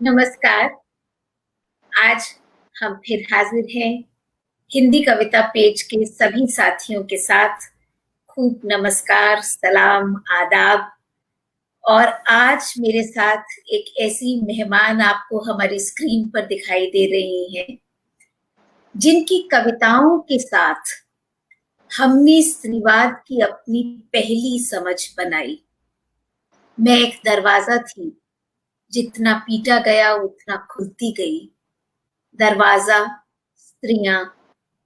नमस्कार। आज हम फिर हाजिर हैं हिंदी कविता पेज के सभी साथियों के साथ। खूब नमस्कार, सलाम, आदाब। और आज मेरे साथ एक ऐसी मेहमान आपको हमारी स्क्रीन पर दिखाई दे रही हैं, जिनकी कविताओं के साथ हमने स्त्रीवाद की अपनी पहली समझ बनाई। मैं एक दरवाजा थी, जितना पीटा गया उतना खुलती गई। दरवाजा, स्त्रियां,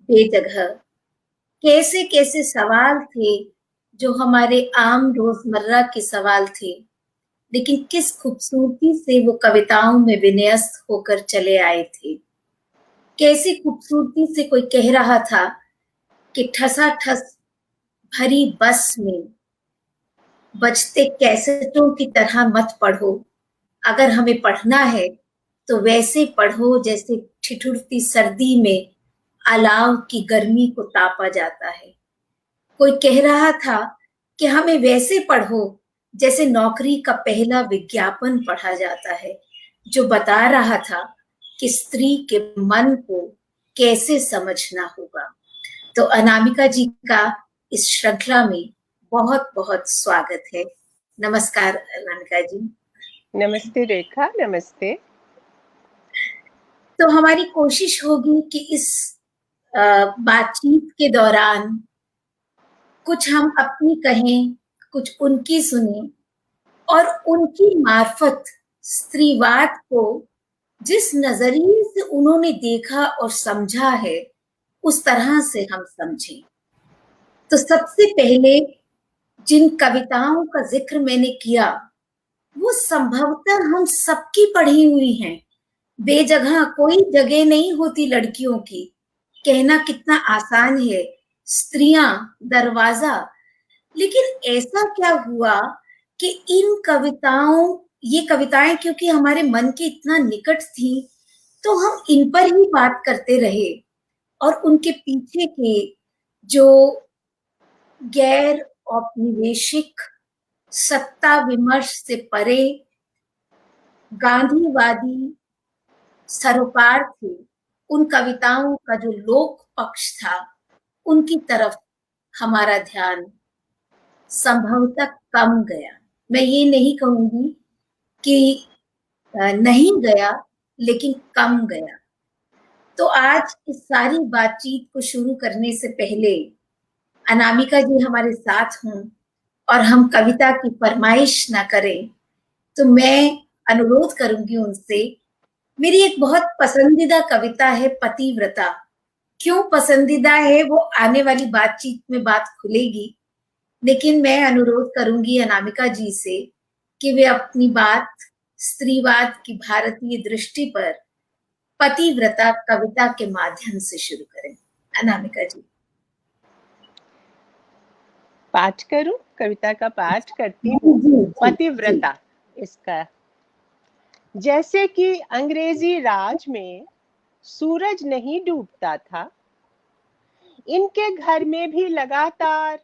बेजगह, कैसे कैसे सवाल थे जो हमारे आम रोजमर्रा के सवाल थे, लेकिन किस खूबसूरती से वो कविताओं में विन्यस्त होकर चले आए थे। कैसी खूबसूरती से कोई कह रहा था कि ठसाठस भरी बस में बजते कैसेटों की तरह मत पढ़ो। अगर हमें पढ़ना है तो वैसे पढ़ो जैसे ठिठुरती सर्दी में अलाव की गर्मी को तापा जाता है। कोई कह रहा था कि हमें वैसे पढ़ो जैसे नौकरी का पहला विज्ञापन पढ़ा जाता है, जो बता रहा था कि स्त्री के मन को कैसे समझना होगा। तो अनामिका जी का इस श्रृंखला में बहुत बहुत स्वागत है। नमस्कार अनामिका जी। नमस्ते रेखा, नमस्ते। तो हमारी कोशिश होगी कि इस बातचीत के दौरान कुछ हम अपनी कहें, कुछ उनकी सुने, और उनकी मार्फत स्त्रीवाद को जिस नजरिए से उन्होंने देखा और समझा है, उस तरह से हम समझें। तो सबसे पहले जिन कविताओं का जिक्र मैंने किया, वो संभवतः हम सबकी पढ़ी हुई हैं। बेजगह कोई जगह नहीं होती लड़कियों की। कहना कितना आसान है, स्त्रियां, दरवाजा। लेकिन ऐसा क्या हुआ कि ये कविताएं क्योंकि हमारे मन के इतना निकट थी, तो हम इन पर ही बात करते रहे। और उनके पीछे के जो गैर औपनिवेशिक, सत्ता विमर्श से परे, गांधीवादी सरोकार थे, उन कविताओं का जो लोक पक्ष था, उनकी तरफ हमारा ध्यान संभवतः कम गया। मैं ये नहीं कहूंगी कि नहीं गया, लेकिन कम गया। तो आज इस सारी बातचीत को शुरू करने से पहले अनामिका जी हमारे साथ हों और हम कविता की फरमाइश ना करें, तो मैं अनुरोध करूंगी उनसे। मेरी एक बहुत पसंदीदा कविता है पतिव्रता। क्यों पसंदीदा है वो आने वाली बातचीत में बात खुलेगी, लेकिन मैं अनुरोध करूंगी अनामिका जी से कि वे अपनी बात स्त्रीवाद की भारतीय दृष्टि पर पतिव्रता कविता के माध्यम से शुरू करें। अनामिका जी। पाठ करूं? कविता का पाठ करती जी हूँ। जी जी पतिव्रता इसका। जैसे कि अंग्रेजी राज में सूरज नहीं डूबता था, इनके घर में भी लगातार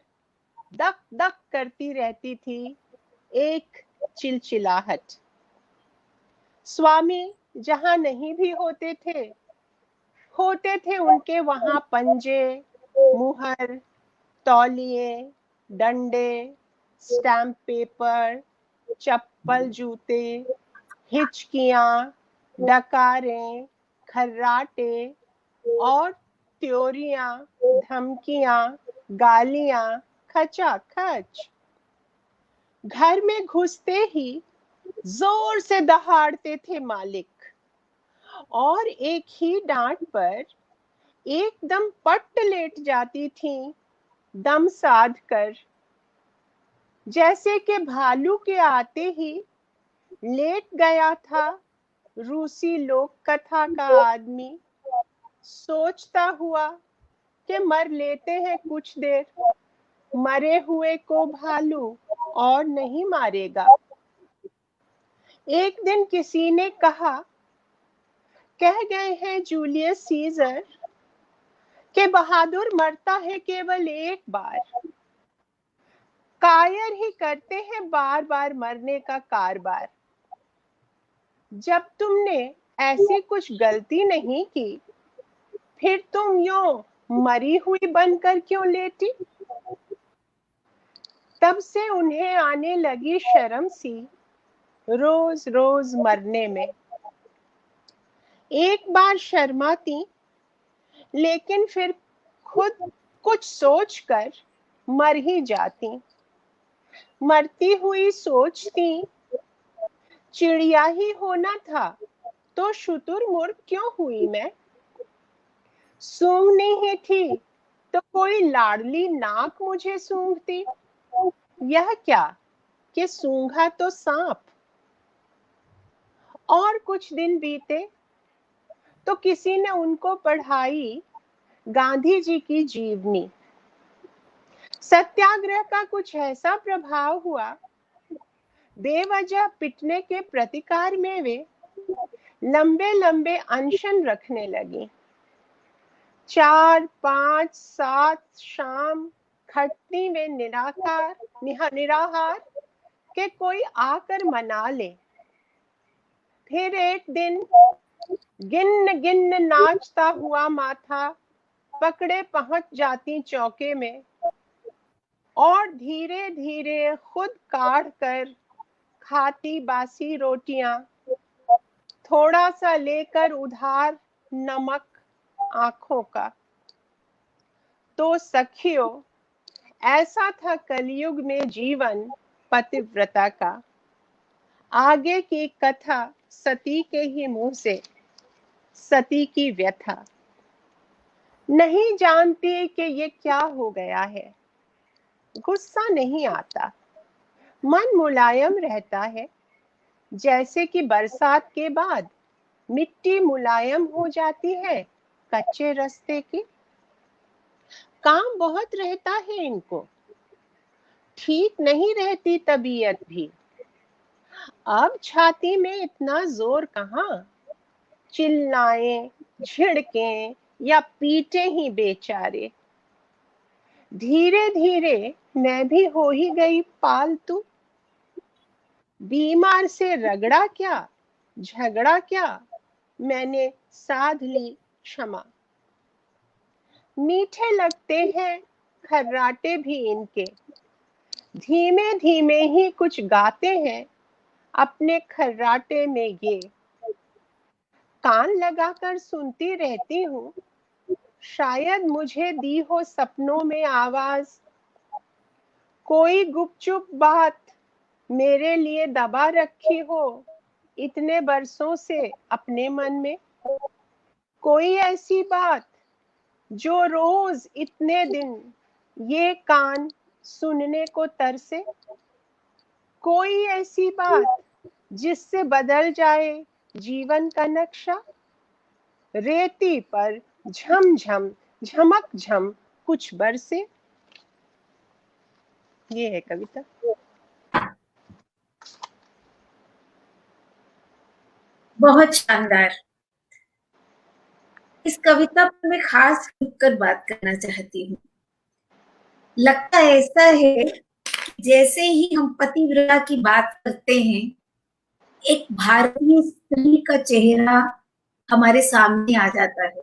दक दक करती रहती थी एक चिलचिलाहट। स्वामी जहां नहीं भी होते थे उनके वहां पंजे, मुहर, तौलिए, डंडे, स्टैम्प पेपर, चप्पल, जूते, हिचकियां, डकारें, खर्राटे और त्योरियां, धमकियां, गालियां खचाखच। घर में घुसते ही जोर से दहाड़ते थे मालिक, और एक ही डांट पर एकदम पट्ट लेट जाती थीं दम साध कर। जैसे कि भालू के आते ही लेट गया था रूसी लोक कथा का आदमी, सोचता हुआ कि मर लेते हैं कुछ देर, मरे हुए को भालू और नहीं मारेगा। एक दिन किसी ने कह गए हैं जूलियस सीजर कि बहादुर मरता है केवल एक बार। कायर ही करते हैं बार बार मरने का कारबार। जब तुमने ऐसी कुछ गलती नहीं की, फिर तुम यूं मरी हुई बनकर क्यों लेटी? तब से उन्हें आने लगी शर्म सी रोज रोज मरने में। एक बार शर्माती, लेकिन फिर खुद कुछ सोचकर मर ही जाती। मरती हुई सोचती, चिड़िया ही होना था तो शुतुरमुर्ग क्यों हुई मैं? सूंघनी ही थी तो कोई लाडली नाक मुझे सूंघती। यह क्या कि सूंघा तो सांप। और कुछ दिन बीते तो किसी ने उनको पढ़ाई गांधी जी की जीवनी। सत्याग्रह का कुछ ऐसा प्रभाव हुआ, बेवजह पिटने के प्रतिकार में वे लंबे लंबे अनशन रखने लगी। 4, 5, 7 शाम खटती वे निराहार के कोई आकर मना ले। फिर एक दिन गिन्न गिन्न नाचता हुआ माथा पकड़े पहुंच जाती चौके में, और धीरे धीरे खुद काढ़ कर खाती बासी रोटियां, थोड़ा सा लेकर उधार नमक आंखों का। तो सखियों, ऐसा था कलयुग में जीवन पतिव्रता का। आगे की कथा सती के ही मुंह से, सती की व्यथा। नहीं जानती कि ये क्या हो गया है। गुस्सा नहीं आता, मन मुलायम रहता है, जैसे कि बरसात के बाद मिट्टी मुलायम हो जाती है कच्चे रास्ते की। काम बहुत रहता है इनको, ठीक नहीं रहती तबीयत भी। अब छाती में इतना जोर कहाँ, चिल्लाएं, झिड़कें या पीटे ही बेचारे। धीरे धीरे मैं भी हो ही गई पालतू। बीमार से रगड़ा क्या, झगड़ा क्या, मैंने साध ली क्षमा। मीठे लगते हैं खर्राटे भी इनके, धीमे धीमे ही कुछ गाते हैं अपने खर्राटे में ये। कान लगाकर सुनती रहती हूँ, शायद मुझे दी हो सपनों में आवाज। कोई गुपचुप बात मेरे लिए दबा रखी हो इतने बरसों से अपने मन में। कोई ऐसी बात जो रोज इतने दिन ये कान सुनने को तरसे। कोई ऐसी बात जिससे बदल जाए जीवन का नक्शा। रेती पर झमझम झमक झम कुछ बरसे। ये है कविता। बहुत शानदार। इस कविता पर मैं खास रुककर बात करना चाहती हूँ। लगता ऐसा है जैसे ही हम पतिव्रता की बात करते हैं, एक भारतीय स्त्री का चेहरा हमारे सामने आ जाता है।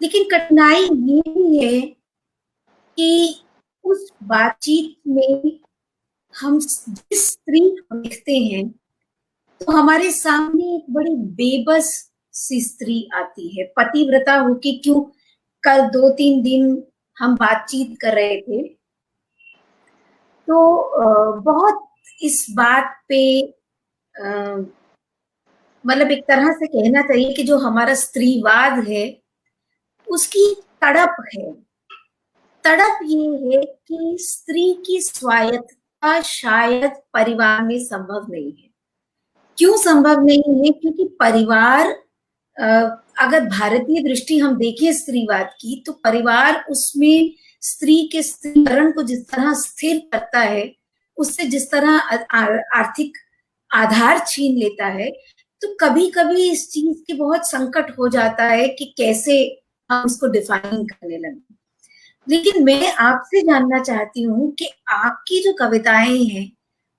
लेकिन कठिनाई ये भी है कि उस बातचीत में हम जिस स्त्री को देखते हैं, तो हमारे सामने एक बड़ी बेबस सी स्त्री आती है। पतिव्रता होके क्यों, कल 2-3 दिन हम बातचीत कर रहे थे, तो बहुत इस बात पे मतलब एक तरह से कहना चाहिए कि जो हमारा स्त्रीवाद है, उसकी तड़प है। तड़प ये है कि स्त्री की स्वायत्तता शायद परिवार में संभव नहीं है। क्यों संभव नहीं है? क्योंकि परिवार, अगर भारतीय दृष्टि हम देखें स्त्रीवाद की, तो परिवार उसमें स्त्री के स्त्रीकरण को जिस तरह स्थिर करता है, उससे जिस तरह आर्थिक आधार छीन लेता है, तो कभी-कभी इस चीज के बहुत संकट हो जाता है कि कैसे हम इसको डिफाइन करने लगे। लेकिन मैं आपसे जानना चाहती हूँ कि आपकी जो कविताएं हैं,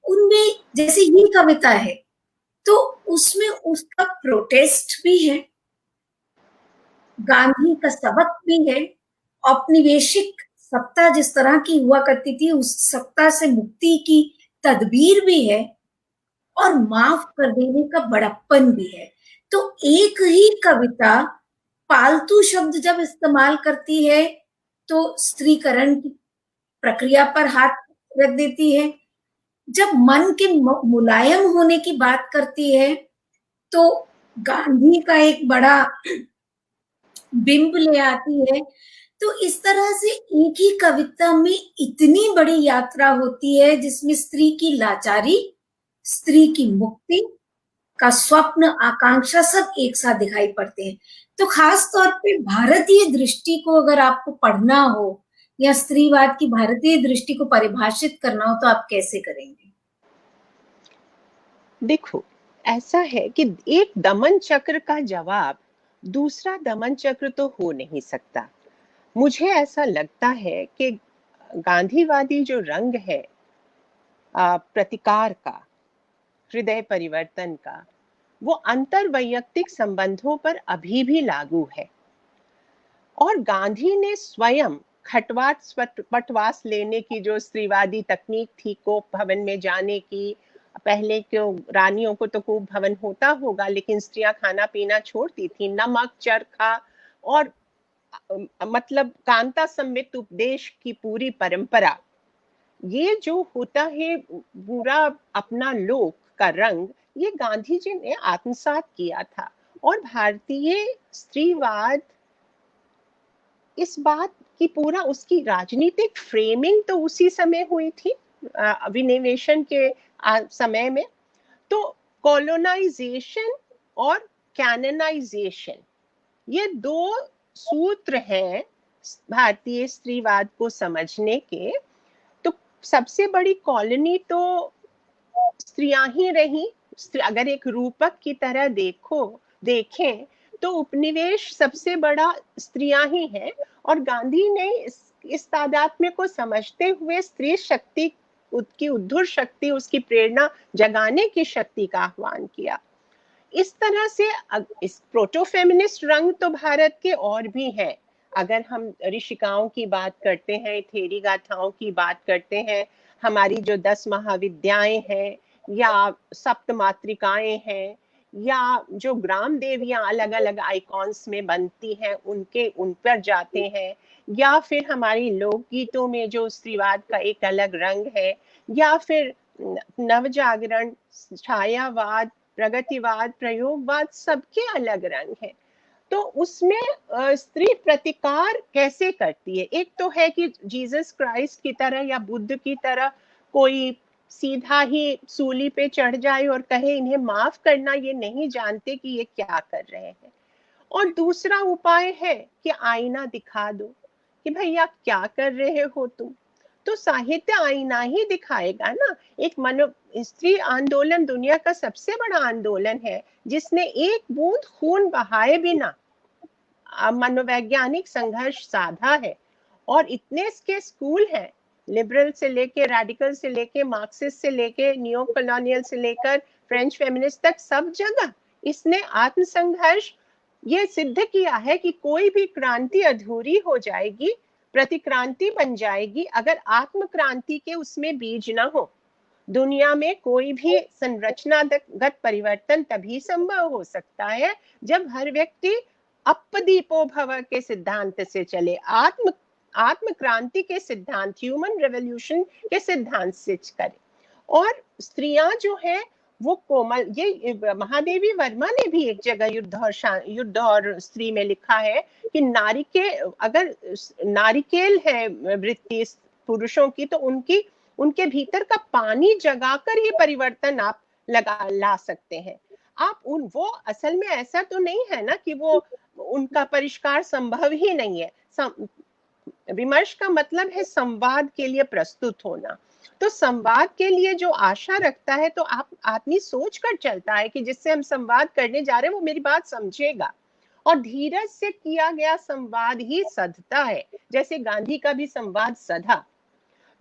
उनमें जैसे ये कविता है, तो उसमें उसका प्रोटेस्ट भी है, गांधी का सबक भी है, औपनिवेशिक सत्ता जिस तरह की हुआ करती थी उस सत्ता से मुक्ति की तदबीर भी है, और माफ कर देने का बड़प्पन भी है। तो एक ही कविता पालतू शब्द जब इस्तेमाल करती है तो स्त्रीकरण की प्रक्रिया पर हाथ रख देती है, जब मन के मुलायम होने की बात करती है तो गांधी का एक बड़ा बिंब ले आती है। तो इस तरह से एक ही कविता में इतनी बड़ी यात्रा होती है जिसमें स्त्री की लाचारी, स्त्री की मुक्ति का स्वप्न, आकांक्षा सब एक साथ दिखाई पड़ते हैं। तो खास तौर पे भारतीय दृष्टि को अगर आपको पढ़ना हो या स्त्रीवाद की भारतीय दृष्टि को परिभाषित करना हो तो आप कैसे करेंगे? देखो, ऐसा है कि एक दमन चक्र का जवाब दूसरा दमन चक्र तो हो नहीं सकता। मुझे ऐसा लगता है कि गांधीवादी जो रंग है प्रतिकार का, हृदय परिवर्तन का, वो अंतर वैयक्तिक संबंधों पर अभी भी लागू है। और गांधी ने स्वयं खटवाट पटवास लेने की जो स्त्रीवादी तकनीक थी, कोप भवन में जाने की, पहले क्यों रानियों को तो कोप भवन होता होगा लेकिन स्त्रियां खाना पीना छोड़ती थी, नमक चरखा और मतलब कांता सम्मित उपदेश की पूरी परंपरा, ये जो होता है पूरा अपना लोक का रंग, ये गांधी जी ने आत्मसात किया था। और भारतीय स्त्रीवाद इस बात की पूरा उसकी राजनीतिक फ्रेमिंग तो उसी समय हुई थी, अभिनिवेशन के समय में। तो कॉलोनाइजेशन और कैननाइजेशन, ये दो सूत्र हैं भारतीय स्त्रीवाद को समझने के। तो सबसे बड़ी कॉलोनी तो स्त्रियां ही रही। अगर एक रूपक की तरह देखें तो उपनिवेश सबसे बड़ा स्त्रियां ही हैं। और गांधी ने इस तादात्म्य को समझते हुए स्त्री शक्ति, उसकी उद्धुर शक्ति, उसकी प्रेरणा जगाने की शक्ति का आह्वान किया। इस तरह से इस प्रोटो फेमिनिस्ट रंग तो भारत के और भी हैं। अगर हम ऋषिकाओं की बात करते हैं, थेरी गाथाओं की बात करते हैं, हमारी जो 10 महाविद्याएं हैं या सप्त मातृकाएं हैं, या जो ग्राम देवियां अलग अलग आइकॉन्स में बनती हैं उन पर जाते हैं, या फिर हमारी लोकगीतों में जो स्त्रीवाद का एक अलग रंग है, या फिर नवजागरण, छायावाद, प्रगतिवाद, प्रयोगवाद, सबके अलग रंग हैं। तो उसमें स्त्री प्रतिकार कैसे करती है? एक तो है कि जीसस क्राइस्ट की तरह या बुद्ध की तरह कोई सीधा ही सूली पे चढ़ जाए और कहे इन्हें माफ करना, ये नहीं जानते कि ये क्या कर रहे हैं। और दूसरा उपाय है कि आईना दिखा दो कि भैया क्या कर रहे हो तुम। तो साहित्य आईना ही दिखाएगा ना। एक स्त्री आंदोलन दुनिया का सबसे बड़ा आंदोलन है जिसने एक बूंद खून बहाए बिना मनोवैज्ञानिक संघर्ष साधा है। और इतने इसके स्कूल हैं, लिबरल से लेके, रेडिकल से लेके, मार्क्सिस्ट से लेके, नियो कॉलोनियल से लेकर फ्रेंच फेमिनिस्ट तक, सब जगह इसने आत्मसंघर्ष ये सिद्ध किया है कि कोई भी क्रांति अधूरी हो जाएगी, प्रतिक्रांति बन जाएगी अगर आत्म क्रांति के उसमें बीज ना हो। दुनिया में कोई भी संरचनागत परिवर्तन तभी संभव हो सकता है जब हर व्यक्ति अपदीपो भव के सिद्धांत से चले, आत्म क्रांति के सिद्धांत, ह्यूमन रेवोल्यूशन के सिद्धांत से करे। और स्त्रियां जो है वो कोमल, ये महादेवी वर्मा ने भी एक जगह युद्ध और स्त्री में लिखा है कि नारी के अगर नारिकेल है वृत्ति पुरुषों की, तो उनके भीतर का पानी जगाकर ही परिवर्तन आप ला सकते हैं। आप वो असल में ऐसा तो नहीं है ना कि वो उनका परिष्कार संभव ही नहीं है। विमर्श का मतलब है संवाद के लिए प्रस्तुत होना। तो संवाद के लिए जो आशा रखता है तो आदमी सोच कर चलता है कि जिससे हम संवाद करने जा रहे हैं वो मेरी बात समझेगा। और धीरज से किया गया संवाद ही सधता है, जैसे गांधी का भी संवाद सधा।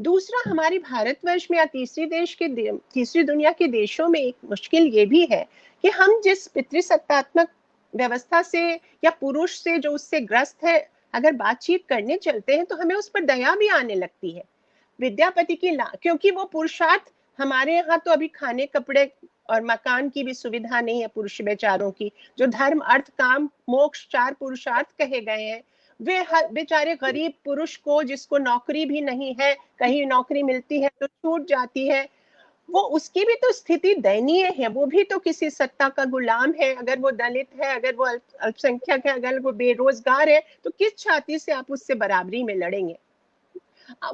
दूसरा, हमारे भारतवर्ष में या तीसरी दुनिया के देशों में एक मुश्किल ये भी है कि हम जिस पितृसत्तात्मक व्यवस्था से या पुरुष से जो उससे ग्रस्त है अगर बातचीत करने चलते हैं तो हमें उस पर दया भी आने लगती है। विद्यापति की क्योंकि वो पुरुषार्थ, हमारे यहाँ तो अभी खाने कपड़े और मकान की भी सुविधा नहीं है पुरुष बेचारों की, जो धर्म अर्थ काम मोक्ष 4 पुरुषार्थ कहे गए हैं, वे बेचारे गरीब पुरुष को, जिसको नौकरी भी नहीं है, कहीं नौकरी मिलती है तो छूट जाती है, वो उसकी भी तो स्थिति दयनीय है। वो भी तो किसी सत्ता का गुलाम है। अगर वो दलित है, अगर वो अल्पसंख्यक है, अगर वो बेरोजगार है, तो किस छाती से आप उससे बराबरी में लड़ेंगे?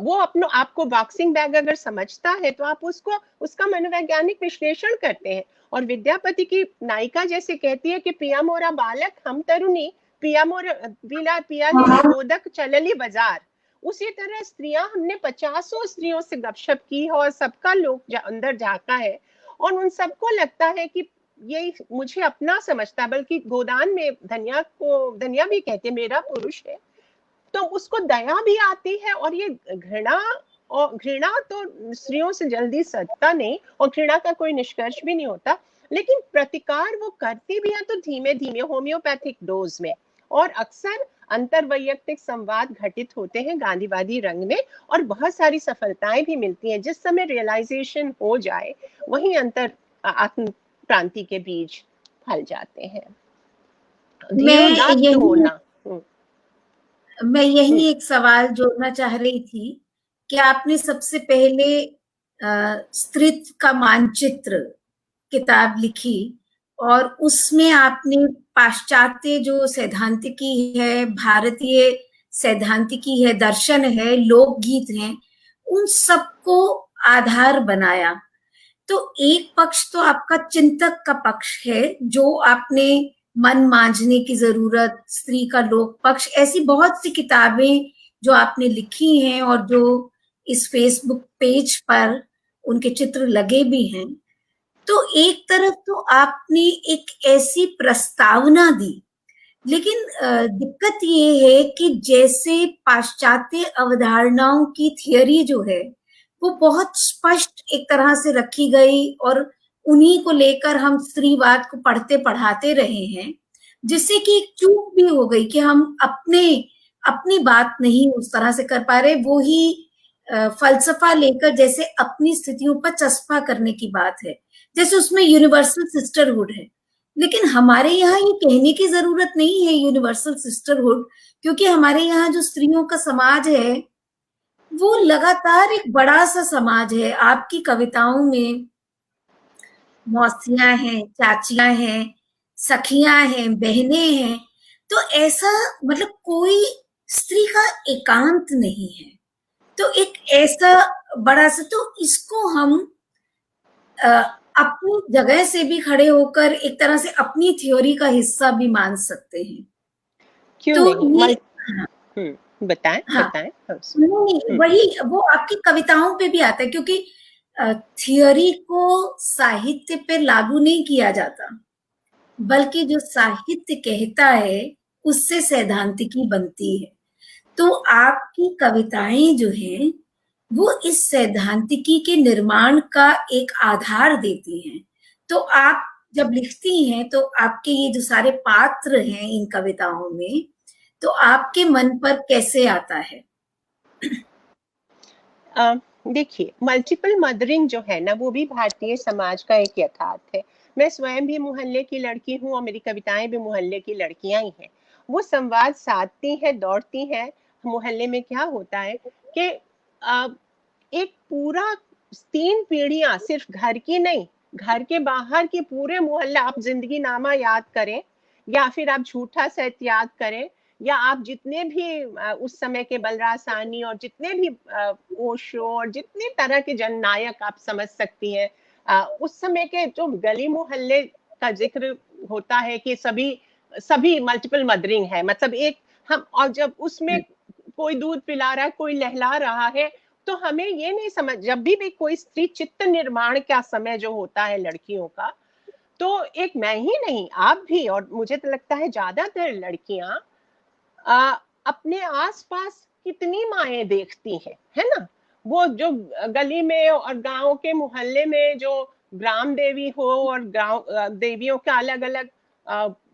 वो अपनो आपको बॉक्सिंग बैग अगर समझता है तो आप उसको उसका मनोवैज्ञानिक विश्लेषण करते हैं। और विद्यापति की नायिका जैसे कहती है कि पिया मोरा बालक हम तरुणी, पिया मोरा पिया मोदक चलली बाजार। उसी तरह स्त्रियां, हमने 50 स्त्रियों से गपशप की है और सबका लोग अंदर झांका है और उन सबको लगता है कि ये मुझे अपना समझता है, बल्कि गोदान में धनिया भी कहते मेरा पुरुष है, तो उसको दया भी आती है। और ये घृणा तो स्त्रियों से जल्दी सटता नहीं और घृणा का कोई निष्कर्ष भी नहीं होता, लेकिन प्रतिकार वो करती भी है तो धीमे धीमे होम्योपैथिक डोज में। और अक्सर अंतरवैयक्तिक संवाद घटित होते हैं गांधीवादी रंग में और बहुत सारी सफलताएं भी मिलती हैं। जिस समय रियलाइजेशन हो जाए वहीं आत्म क्रांति के बीज फल जाते हैं। मैं यही एक सवाल जोड़ना चाह रही थी कि आपने सबसे पहले स्त्रीत्व का मानचित्र किताब लिखी और उसमें आपने पाश्चात्य जो सैद्धांतिकी है, भारतीय सैद्धांतिकी है, दर्शन है, लोकगीत हैं, उन सबको आधार बनाया। तो एक पक्ष तो आपका चिंतक का पक्ष है, जो आपने मन मांझने की जरूरत, स्त्री का लोक पक्ष, ऐसी बहुत सी किताबें जो आपने लिखी हैं और जो इस फेसबुक पेज पर उनके चित्र लगे भी हैं। तो एक तरफ तो आपने एक ऐसी प्रस्तावना दी, लेकिन दिक्कत ये है कि जैसे पाश्चात्य अवधारणाओं की थियरी जो है वो बहुत स्पष्ट एक तरह से रखी गई और उन्हीं को लेकर हम स्त्रीवाद को पढ़ते पढ़ाते रहे हैं, जिससे कि एक चूक भी हो गई कि हम अपनी बात नहीं उस तरह से कर पा रहे। वो ही फलसफा लेकर जैसे अपनी स्थितियों पर चस्पा करने की बात है, जैसे उसमें यूनिवर्सल सिस्टरहुड है, लेकिन हमारे यहाँ ये कहने की जरूरत नहीं है यूनिवर्सल सिस्टरहुड, क्योंकि हमारे यहाँ जो स्त्रियों का समाज है वो लगातार एक बड़ा सा समाज है। आपकी कविताओं में मौसियां हैं, चाचियां हैं, सखियां हैं, बहनें हैं, तो ऐसा मतलब कोई स्त्री का एकांत नहीं है। तो एक ऐसा बड़ा सा, तो इसको हम अपनी जगह से भी खड़े होकर एक तरह से अपनी थ्योरी का हिस्सा भी मान सकते हैं। क्यों तो नहीं? बताएं। नहीं, वही वो आपकी कविताओं पे भी आता है, क्योंकि थियोरी को साहित्य पे लागू नहीं किया जाता, बल्कि जो साहित्य कहता है उससे सैद्धांतिकी बनती है। तो आपकी कविताएं जो हैं वो इस सैद्धांतिकी के निर्माण का एक आधार देती हैं। तो आप जब लिखती हैं तो आपके ये जो सारे पात्र हैं इन कविताओं में, तो आपके मन पर कैसे आता है? देखिए, मल्टीपल मदरिंग जो है ना, वो भी भारतीय समाज का एक यथार्थ है। मैं स्वयं भी मोहल्ले की लड़की हूँ और मेरी कविताएं भी मोहल्ले की लड़कियां ही हैं। वो संवाद साधती हैं, दौड़ती हैं। मोहल्ले में क्या होता है कि एक पूरा 3 पीढ़ियां, सिर्फ घर की नहीं, घर के बाहर की पूरे मोहल्ला, आप जिंदगी नामा याद करें या फिर आप झूठा सैत याद करें, या आप जितने भी उस समय के बलराज साहनी और जितने भी ओशो और जितने तरह के जननायक आप समझ सकती हैं, उस समय के जो गली मोहल्ले का जिक्र होता है कि सभी मल्टीपल मदरिंग है। मतलब एक हम, और जब उसमें कोई दूध पिला रहा है, कोई लहला रहा है, तो हमें ये नहीं समझ, जब भी कोई स्त्री चित्त निर्माण का समय जो होता है लड़कियों का, तो एक मैं ही नहीं, आप भी, और मुझे तो लगता है ज्यादातर लड़कियां अपने आसपास कितनी माएँ देखती हैं, है ना? वो जो गली में और गांव के मोहल्ले में जो ग्राम देवी हो और गांव देवियों का अलग अलग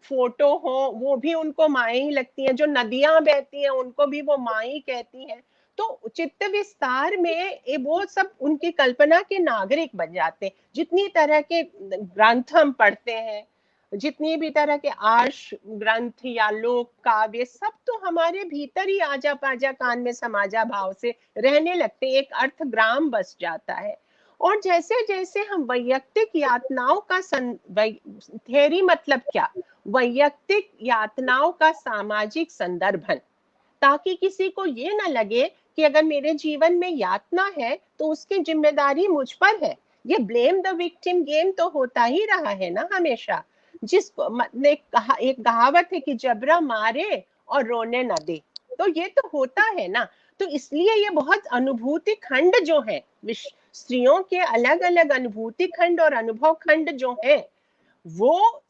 फोटो हो, वो भी उनको माँ ही लगती हैं। जो नदियां बहती हैं उनको भी वो माँ ही कहती हैं। तो चित्त विस्तार में वो सब उनकी कल्पना के नागरिक बन जाते हैं। जितनी तरह के ग्रंथ हम पढ़ते हैं, जितनी भी तरह के आर्ष ग्रंथ या लोक काव्य, सब तो हमारे भीतर ही आजा पाजा कान में समाजा भाव से रहने लगते, एक अर्थ ग्राम बस जाता है। और जैसे जैसे हम वैयक्तिक यातनाओं का थेरी मतलब क्या, वैयक्तिक यातनाओं का सामाजिक संदर्भन, ताकि किसी को ये ना लगे कि अगर मेरे जीवन में यातना है तो उसकी जिम्मेदारी मुझ पर है। ये ब्लेम द विक्टिम गेम तो होता ही रहा है ना हमेशा। जिसको ने कहा, एक कहावत है कि जबरा मारे और रोने न दे, तो ये तो होता है ना। तो इसलिए ये बहुत अनुभूति खंड जो है, स्त्रियों के अलग अलग अनुभूति खंड और अनुभव खंड जो है, वो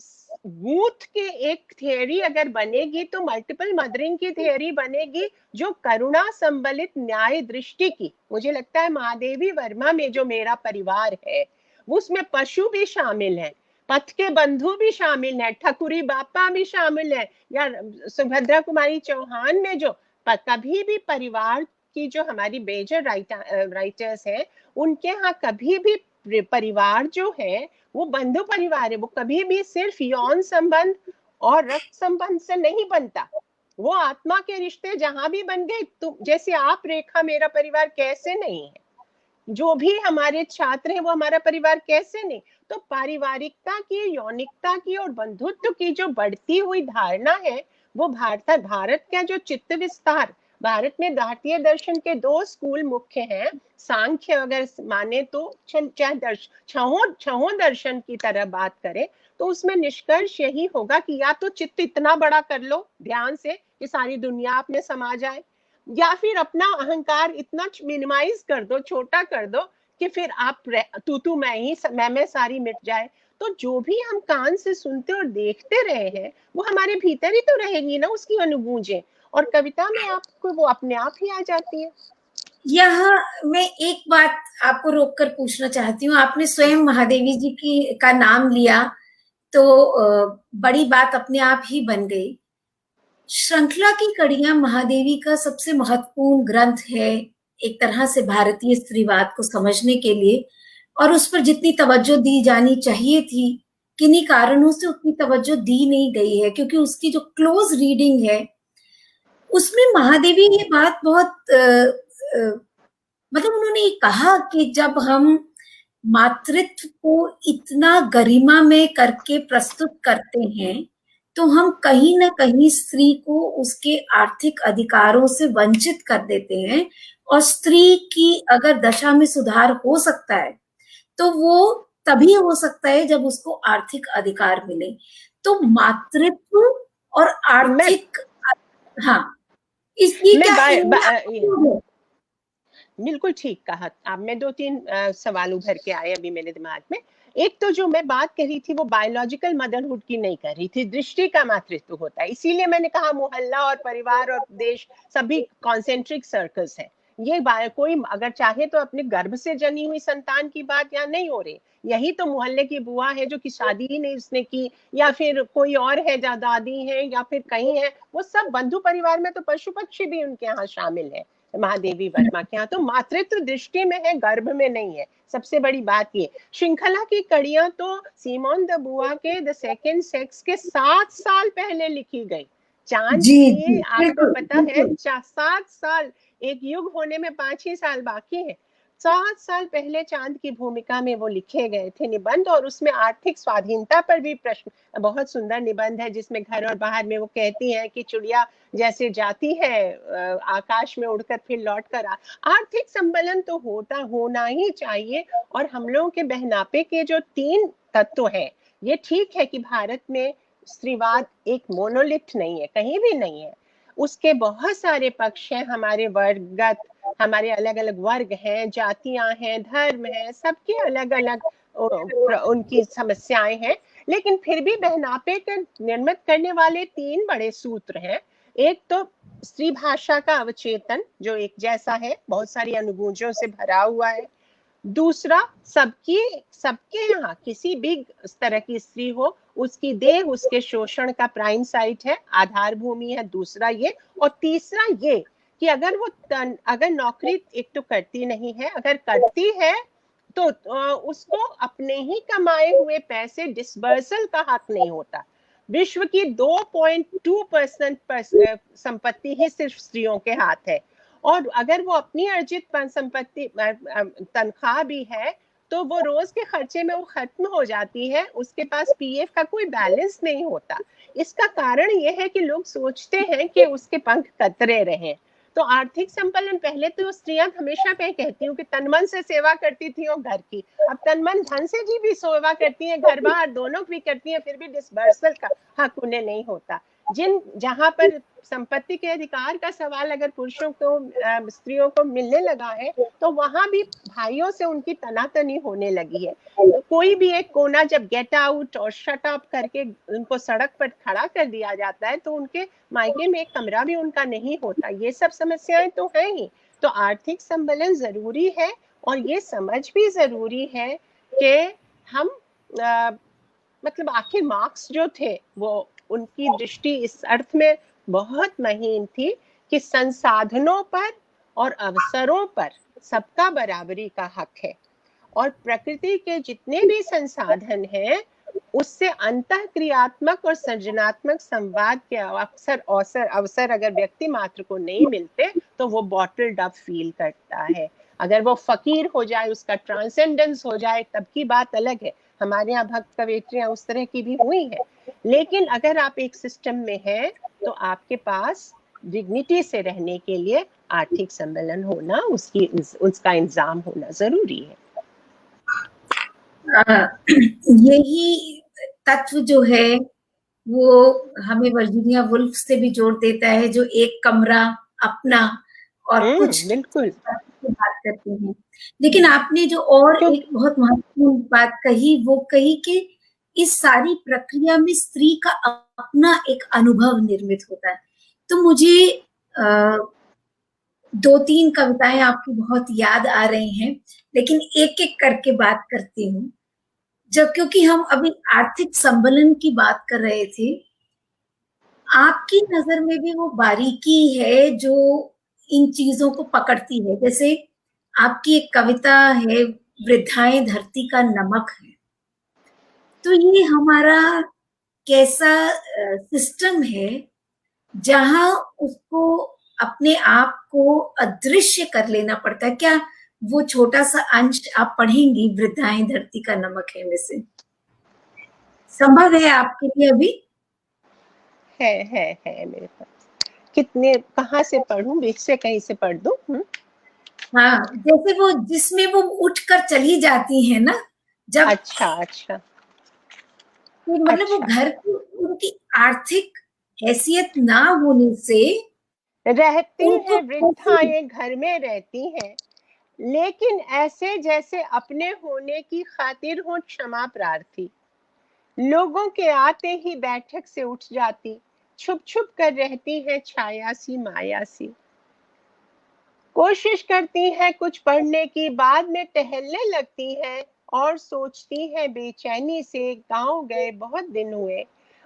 बूथ के एक थियरी अगर बनेगी तो मल्टीपल मदरिंग की थियरी बनेगी, जो करुणा संबलित न्याय दृष्टि की। मुझे लगता है महादेवी वर्मा में जो मेरा परिवार है, उसमें पशु भी शामिल है, पथ के बंधु भी शामिल है, ठकुरी बापा भी शामिल है, या सुभद्रा कुमारी चौहान में जो कभी भी परिवार की, जो हमारी मेजर राइटर्स हैं, उनके यहाँ कभी भी परिवार जो है वो बंधु परिवार है। वो कभी भी सिर्फ यौन संबंध और रक्त संबंध से नहीं बनता, वो आत्मा के रिश्ते जहां भी बन गए। तो जैसे आप रेखा मेरा परिवार कैसे नहीं है, जो भी हमारे छात्र हैं वो हमारा परिवार कैसे नहीं। तो पारिवारिकता की, यौनिकता की और बंधुत्व की जो बढ़ती हुई धारणा है, वो भारत का जो चित्त विस्तार, भारत में भारतीय दर्शन के दो स्कूल मुख्य हैं। सांख्य अगर माने तो, चाहे छहों दर्शन की तरह बात करें, तो उसमें निष्कर्ष यही होगा कि या तो चित्त इतना बड़ा कर लो ध्यान से कि सारी दुनिया आप में समा जाए, या फिर अपना अहंकार इतना मिनिमाइज कर दो, छोटा कर दो कि फिर आप तू मैं सारी मिट जाए। तो जो भी हम कान से सुनते और देखते रहे हैं, वो हमारे भीतर ही तो रहेगी ना, उसकी अनुभूजें, और कविता में आपको वो अपने आप ही आ जाती है। यह मैं एक बात आपको रोककर पूछना चाहती हूँ। आपने स्वयं महादेवी जी की का नाम लिया, तो बड़ी बात अपने आप ही बन गई। श्रृंखला की कड़ियां महादेवी का सबसे महत्वपूर्ण ग्रंथ है, एक तरह से भारतीय स्त्रीवाद को समझने के लिए, और उस पर जितनी तवज्जो दी जानी चाहिए थी, किन्हीं कारणों से उतनी तवज्जो दी नहीं गई है, क्योंकि उसकी जो क्लोज रीडिंग है उसमें महादेवी ये बात बहुत मतलब उन्होंने ये कहा कि जब हम मातृत्व को इतना गरिमा में करके प्रस्तुत करते हैं, तो हम कहीं ना कहीं स्त्री को उसके आर्थिक अधिकारों से वंचित कर देते हैं। और स्त्री की अगर दशा में सुधार हो सकता है, तो वो तभी हो सकता है जब उसको आर्थिक अधिकार मिले। तो मातृत्व और आर्थिक, हाँ, इसलिए क्या बिल्कुल ठीक कहा आप। मैं दो तीन सवाल उभर के आए अभी मेरे दिमाग में। एक तो जो मैं बात कह रही थी वो बायोलॉजिकल मदरहुड की नहीं कर रही थी, दृष्टि का मातृत्व होता है। इसीलिए मैंने कहा मोहल्ला और परिवार और देश सभी कॉन्सेंट्रिक सर्कल्स हैं। ये कोई अगर चाहे तो अपने गर्भ से जनी हुई संतान की बात यहाँ नहीं हो रही। यही तो मोहल्ले की बुआ है जो कि शादी ही नहीं उसने की, या फिर कोई और है, दादी है, या फिर कहीं है, वो सब बंधु परिवार में तो पशु पक्षी भी उनके यहाँ शामिल है महादेवी वर्मा के यहाँ। तो मातृत्व दृष्टि में है, गर्भ में नहीं है। सबसे बड़ी बात ये, श्रृंखला की कड़ियां तो सिमोन द बुआ के द सेकंड सेक्स के 7 साल पहले लिखी गई। चांद की आपको पता है 7 साल, एक युग होने में 5 ही साल बाकी है। 7 साल पहले चांद की भूमिका में वो लिखे गए थे निबंध, और उसमें आर्थिक स्वाधीनता पर भी प्रश्न, बहुत सुंदर निबंध है जिसमें घर और बाहर में वो कहती हैं कि चिड़िया जैसे जाती है आकाश में उड़कर फिर लौट कर आर्थिक संबलन तो होना ही चाहिए। और हम लोगों के बहनापे के जो 3 तत्व हैं, ये ठीक है कि भारत में स्त्रीवाद एक मोनोलिथ नहीं है, कहीं भी नहीं है, उसके बहुत सारे पक्ष हैं। हमारे वर्गगत, हमारे अलग अलग वर्ग हैं, जातियां हैं, धर्म हैं, सबके अलग अलग उनकी समस्याएं हैं। लेकिन फिर भी बहनापे के निर्मित करने वाले 3 बड़े सूत्र हैं। एक तो स्त्री भाषा का अवचेतन जो एक जैसा है, बहुत सारी अनुगूंजों से भरा हुआ है। दूसरा, सबके यहाँ किसी भी तरह की स्त्री हो, उसकी देह उसके शोषण का प्राइम साइट है, आधार भूमि है। दूसरा ये, और तीसरा ये कि अगर नौकरी एक तो करती नहीं है, अगर करती है तो उसको अपने ही कमाए हुए पैसे डिस्बर्सल का हक नहीं होता। विश्व की 2.2% संपत्ति ही सिर्फ स्त्रियों के हाथ है, और अगर वो अपनी अर्जित संपत्ति तनख्वाह भी है तो वो रोज के खर्चे में वो खत्म हो जाती है, उसके पास पीएफ का कोई बैलेंस नहीं होता। इसका कारण ये है कि लोग सोचते हैं कि उसके पंख कतरे रहे। तो आर्थिक संपलन, पहले तो स्त्रियां, हमेशा मैं कहती हूँ कि तन मन से सेवा करती थी वो घर की, अब तन मन धन से जी भी सेवा करती हैं, घर बाहर दोनों भी करती हैं, फिर भी डिस्बर्सल का हक उन्हें नहीं होता। जहां पर संपत्ति के अधिकार का सवाल अगर पुरुषों को स्त्रियों को मिलने लगा है, तो वहां भी भाइयों से उनकी तनातनी होने लगी है। तो कोई भी एक कोना जब गेट आउट और शट अप करके उनको सड़क पर खड़ा कर दिया जाता है, तो उनके मायके में एक कमरा भी उनका नहीं होता। ये सब समस्याएं तो है ही। तो आर्थिक संबलन जरूरी है, और ये समझ भी जरूरी है कि हम मतलब आखिर मार्क्स जो थे वो, उनकी दृष्टि इस अर्थ में बहुत महीन थी कि संसाधनों पर और अवसरों पर सबका बराबरी का हक है, और प्रकृति के जितने भी संसाधन हैं उससे अंतःक्रियात्मक और सृजनात्मक संवाद के अवसर अगर व्यक्ति मात्र को नहीं मिलते तो वो बॉटल्ड अप फील करता है। अगर वो फकीर हो जाए, उसका ट्रांसेंडेंस हो जाए, तब की बात अलग है। हमारे यहाँ भक्त कवयित्रियां उस तरह की भी हुई है। लेकिन अगर आप एक सिस्टम में हैं तो आपके पास डिग्निटी से रहने के लिए आर्थिक सम्मेलन होना, उसका इंतजाम होना जरूरी है। यही तत्व जो है वो हमें वर्जीनिया वुल्फ से भी जोड़ देता है, जो एक कमरा अपना और कुछ बिल्कुल बात करते हैं। लेकिन आपने जो और एक बहुत महत्वपूर्ण बात कही, वो कही कि इस सारी प्रक्रिया में स्त्री का अपना एक अनुभव निर्मित होता है। तो मुझे 2-3 कविताएं आपकी बहुत याद आ रही हैं, लेकिन एक-एक करके बात करती हूँ। जब क्योंकि हम अभी आर्थिक संबलन की बात कर रहे थे, आपकी नजर में भी वो बारीकी है जो इन चीजों को पकड़ती है। जैसे आपकी एक कविता है, वृद्धाएं धरती का नमक है। तो ये हमारा कैसा सिस्टम है जहां उसको अपने आप को अदृश्य कर लेना पड़ता है। क्या वो छोटा सा अंश आप पढ़ेंगी, वृद्धाएं धरती का नमक है में से? संभव है आपके लिए अभी? है मेरे पास। कितने, कहाँ से पढ़ूं? बीच से कहीं से पढ़ दूं? हाँ, जैसे वो जिसमें वो उठकर चली जाती है ना, जब अच्छा तो मतलब वो घर की उनकी आर्थिक हैसियत ना होने से रहती उनको है, वृद्धाएं घर में रहती हैं, लेकिन ऐसे जैसे अपने होने की खातिर हो क्षमा प्रार्थी। लोगों के आते ही बैठक से उठ जाती, छुप छुप कर रहती है छाया सी माया सी। कोशिश करती है कुछ पढ़ने की, बाद में टहलने लगती है और सोचती है बेचैनी से, गांव गए बहुत दिन हुए।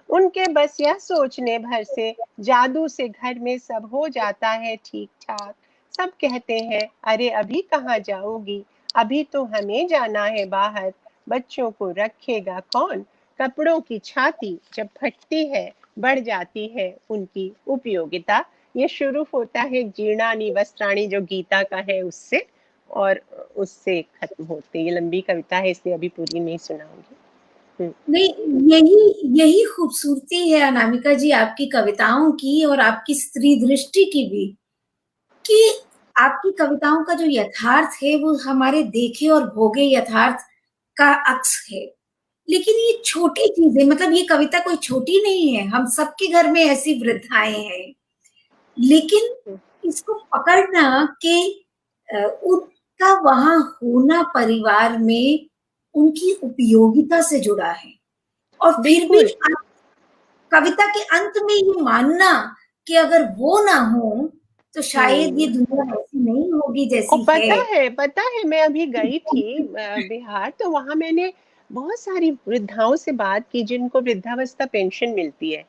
उनके बस यह सोचने भर से, जादू से घर में सब हो जाता है ठीक ठाक। सब कहते हैं अरे अभी कहाँ जाओगी, अभी तो हमें जाना है बाहर, बच्चों को रखेगा कौन। कपड़ों की छाती जब फटती है, बढ़ जाती है उनकी उपयोगिता। ये शुरू होता है जीर्णानि वस्त्राणि जो गीता का है उससे, और उससे खत्म होती है। ये लंबी कविता है इसलिए अभी पूरी नहीं सुनाऊंगी। नहीं, यही खूबसूरती है अनामिका जी आपकी कविताओं की और आपकी स्त्री दृष्टि की भी, कि आपकी कविताओं का जो यथार्थ है वो हमारे देखे और भोगे यथार्थ का अक्स है। लेकिन ये छोटी चीजें, मतलब ये कविता कोई छोटी नहीं है, हम सबके घर में ऐसी वृद्धाएं हैं, लेकिन इसको पकड़ना कि उनका वहां होना परिवार में उनकी उपयोगिता से जुड़ा है, और फिर भी कविता के अंत में ये मानना कि अगर वो ना हो तो शायद ये दुनिया ऐसी नहीं होगी और जैसी है। पता है मैं अभी गई थी बिहार, तो वहां मैंने बहुत सारी वृद्धाओं से बात की जिनको वृद्धावस्था पेंशन मिलती है।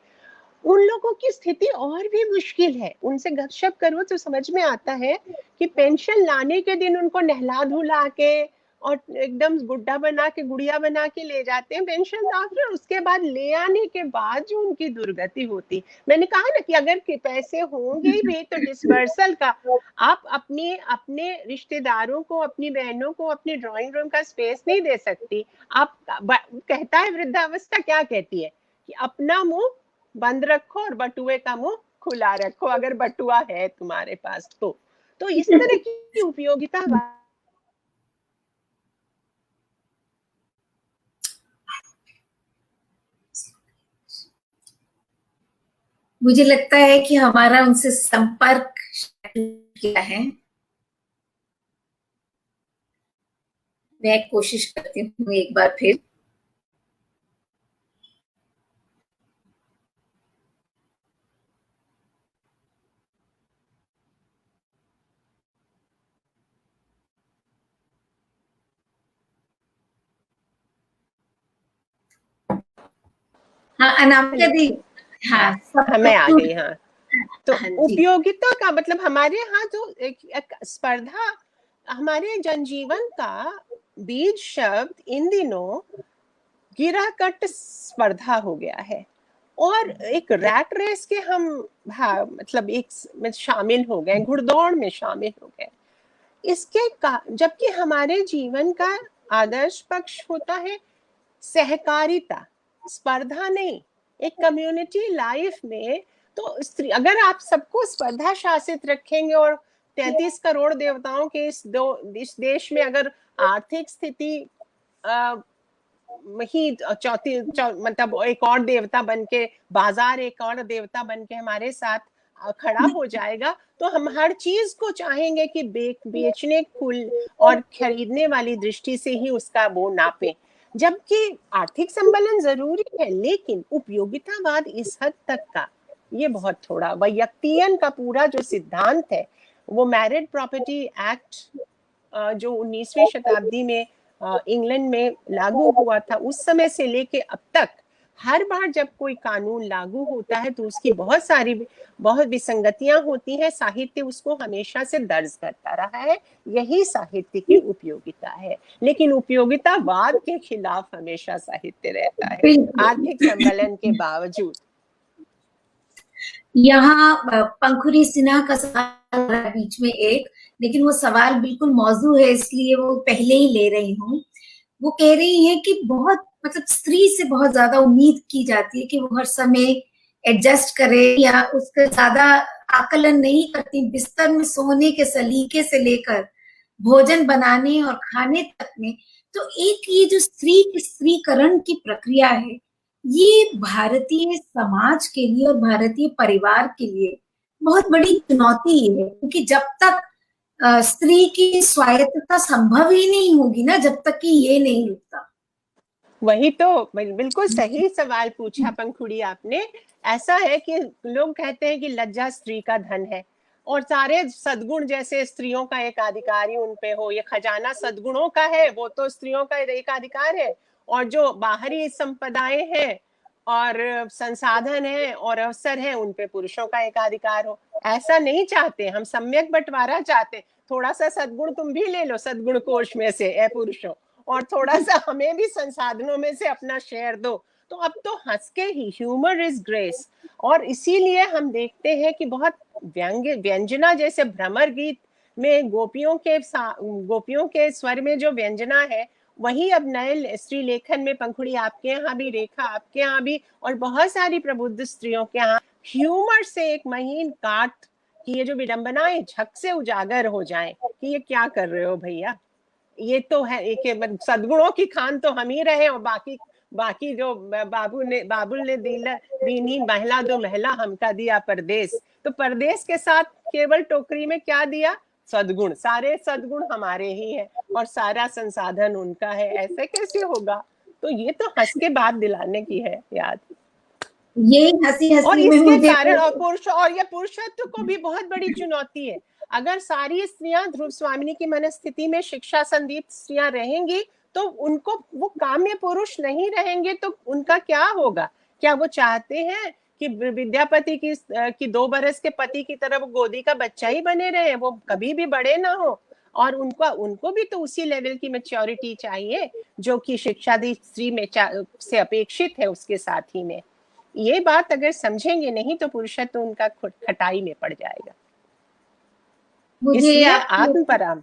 उन लोगों की स्थिति और भी मुश्किल है। उनसे गपशप करो तो समझ में आता है कि पेंशन लाने के दिन उनको नहला धुला के और एकदम गुड्डा बना के, गुड़िया बना के ले जाते हैं पेंशन ऑफिसर। उसके बाद ले आने के बाद जो उनकी दुर्गति होती, मैंने कहा ना कि अगर के पैसे होंगे भी तो डिसबर्सल का, आप अपने अपने रिश्तेदारों को, अपनी बहनों को अपने ड्राइंग रूम का स्पेस नहीं दे सकती। आप कहता है वृद्धावस्था क्या कहती है कि अपना मुंह बंद रखो और बटुए का मुंह खुला रखो, अगर बटुआ है तुम्हारे पास तो इस तरह की उपयोगिता। मुझे लगता है कि हमारा उनसे संपर्क किया है। मैं कोशिश करती हूँ एक बार फिर। हाँ, अनामिका दी। हाँ, सब हाँ मैं आ टूट। गई। हाँ, तो हाँ जी। उपयोगिता का मतलब हमारे यहाँ जो एक स्पर्धा, हमारे जनजीवन का बीज शब्द इन दिनों गिराकट स्पर्धा हो गया है और एक रैट रेस के हम, हाँ मतलब एक में शामिल हो गए, घुड़दौड़ में शामिल हो गए। इसके का जबकि हमारे जीवन का आदर्श पक्ष होता है सहकारिता, स्पर्धा नहीं। एक कम्युनिटी लाइफ में तो स्त्री, अगर आप सबको स्पर्धा शासित रखेंगे और 33 करोड़ देवताओं के इस देश में अगर आर्थिक स्थिति ही मतलब एक और देवता बन के, बाजार एक और देवता बन के हमारे साथ खड़ा हो जाएगा, तो हम हर चीज को चाहेंगे कि बेचने कुल और खरीदने वाली दृष्टि से ही उसका वो नापे। जबकि आर्थिक संबलन जरूरी है, लेकिन उपयोगितावाद इस हद तक का ये बहुत थोड़ा। वैयक्तियन का पूरा जो सिद्धांत है, वो मैरिड प्रॉपर्टी एक्ट जो 19वीं शताब्दी में इंग्लैंड में लागू हुआ था, उस समय से लेके अब तक हर बार जब कोई कानून लागू होता है तो उसकी बहुत विसंगतियां होती हैं। साहित्य उसको हमेशा से दर्ज करता रहा है, यही साहित्य की उपयोगिता है। लेकिन उपयोगितावाद के खिलाफ हमेशा साहित्य रहता है, आर्थिक संबलन के बावजूद। यहाँ पंखुरी सिन्हा का सवाल है बीच में एक, लेकिन वो सवाल बिल्कुल मौजू है इसलिए वो पहले ही ले रही हूँ। वो कह रही है कि बहुत मतलब स्त्री से बहुत ज्यादा उम्मीद की जाती है कि वो हर समय एडजस्ट करे या उसका ज्यादा आकलन नहीं करती, बिस्तर में सोने के सलीके से लेकर भोजन बनाने और खाने तक में। तो एक ये जो स्त्री के स्त्रीकरण की प्रक्रिया है, ये भारतीय समाज के लिए और भारतीय परिवार के लिए बहुत बड़ी चुनौती है, क्योंकि जब तक स्त्री की स्वायत्तता संभव ही नहीं होगी ना, जब तक कि ये नहीं रुकता। वही तो, बिल्कुल सही सवाल पूछा पंखुड़ी आपने। ऐसा है कि लोग कहते हैं कि लज्जा स्त्री का धन है और सारे सद्गुण जैसे स्त्रियों का एक अधिकार ही उन पे हो, ये खजाना सद्गुणों का है, वो तो स्त्रियों का एक अधिकार है। और जो बाहरी संपदाएं हैं और संसाधन है और अवसर है, उन पे पुरुषों का एक अधिकार हो। ऐसा नहीं चाहते हम, सम्यक बंटवारा चाहते। थोड़ा सा सद्गुण तुम भी ले लो सद्गुण कोश में से, ए पुरुषों, और थोड़ा सा हमें भी संसाधनों में से अपना शेयर दो। तो अब तो हंस के ही, ह्यूमर इज ग्रेस। और इसीलिए हम देखते हैं कि बहुत व्यंजना जैसे भ्रमर गीत में गोपियों के स्वर में जो व्यंजना है, वही अब नए स्त्री लेखन में पंखुड़ी आपके यहाँ भी, रेखा आपके यहाँ भी, और बहुत सारी प्रबुद्ध स्त्रियों के यहाँ ह्यूमर से एक महीन काट कि ये जो विडंबनाएं झक से उजागर हो जाएं कि ये क्या कर रहे हो भैया। ये तो है एक सद्गुणों की खान तो हम ही रहे, और बाकी बाकी जो बाबुल ने दीनी महिला दो महिला हमका दिया परदेश। तो परदेश के साथ केवल टोकरी में क्या दिया, सद्गुण। सारे सद्गुण हमारे ही हैं और सारा संसाधन उनका है, ऐसे कैसे होगा। तो ये तो हंस के बात दिलाने की है याद। यही हंसी और हंसी में इसके मुझे कारण और पुरुषत्व को भी बहुत बड़ी चुनौती है। अगर सारी स्त्रियां ध्रुव स्वामिनी की मनस्थिति में शिक्षा संदीप्त स्त्रियां रहेंगी तो उनको वो काम्य पुरुष नहीं रहेंगे तो उनका क्या होगा? क्या वो चाहते हैं कि विद्यापति की 2 बरस के पति की तरह वो गोदी का बच्चा ही बने रहे, वो कभी भी बड़े ना हो? और उनको भी तो उसी लेवल की मैच्योरिटी चाहिए जो कि शिक्षा दी स्त्री में से अपेक्षित है उसके साथी में। ये बात अगर समझेंगे नहीं तो पुरुषत्व तो उनका खटाई में पड़ जाएगा। मुझे इसलिए आपकी आत्म पराम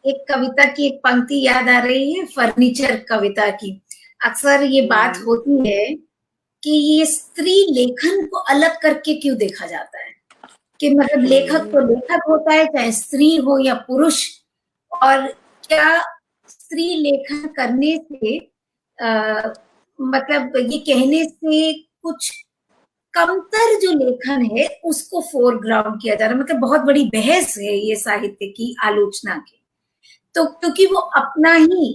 एक कविता की एक पंक्ति याद आ रही है, फर्नीचर कविता की। अक्सर ये बात होती है कि ये स्त्री लेखन को अलग करके क्यों देखा जाता है, कि मतलब लेखक तो लेखक होता है चाहे स्त्री हो या पुरुष, और क्या स्त्री लेखन करने से मतलब ये कहने से कुछ कमतर जो लेखन है उसको फोरग्राउंड किया जा रहा है। मतलब बहुत बड़ी बहस है ये साहित्य की आलोचना की। तो क्योंकि वो अपना ही,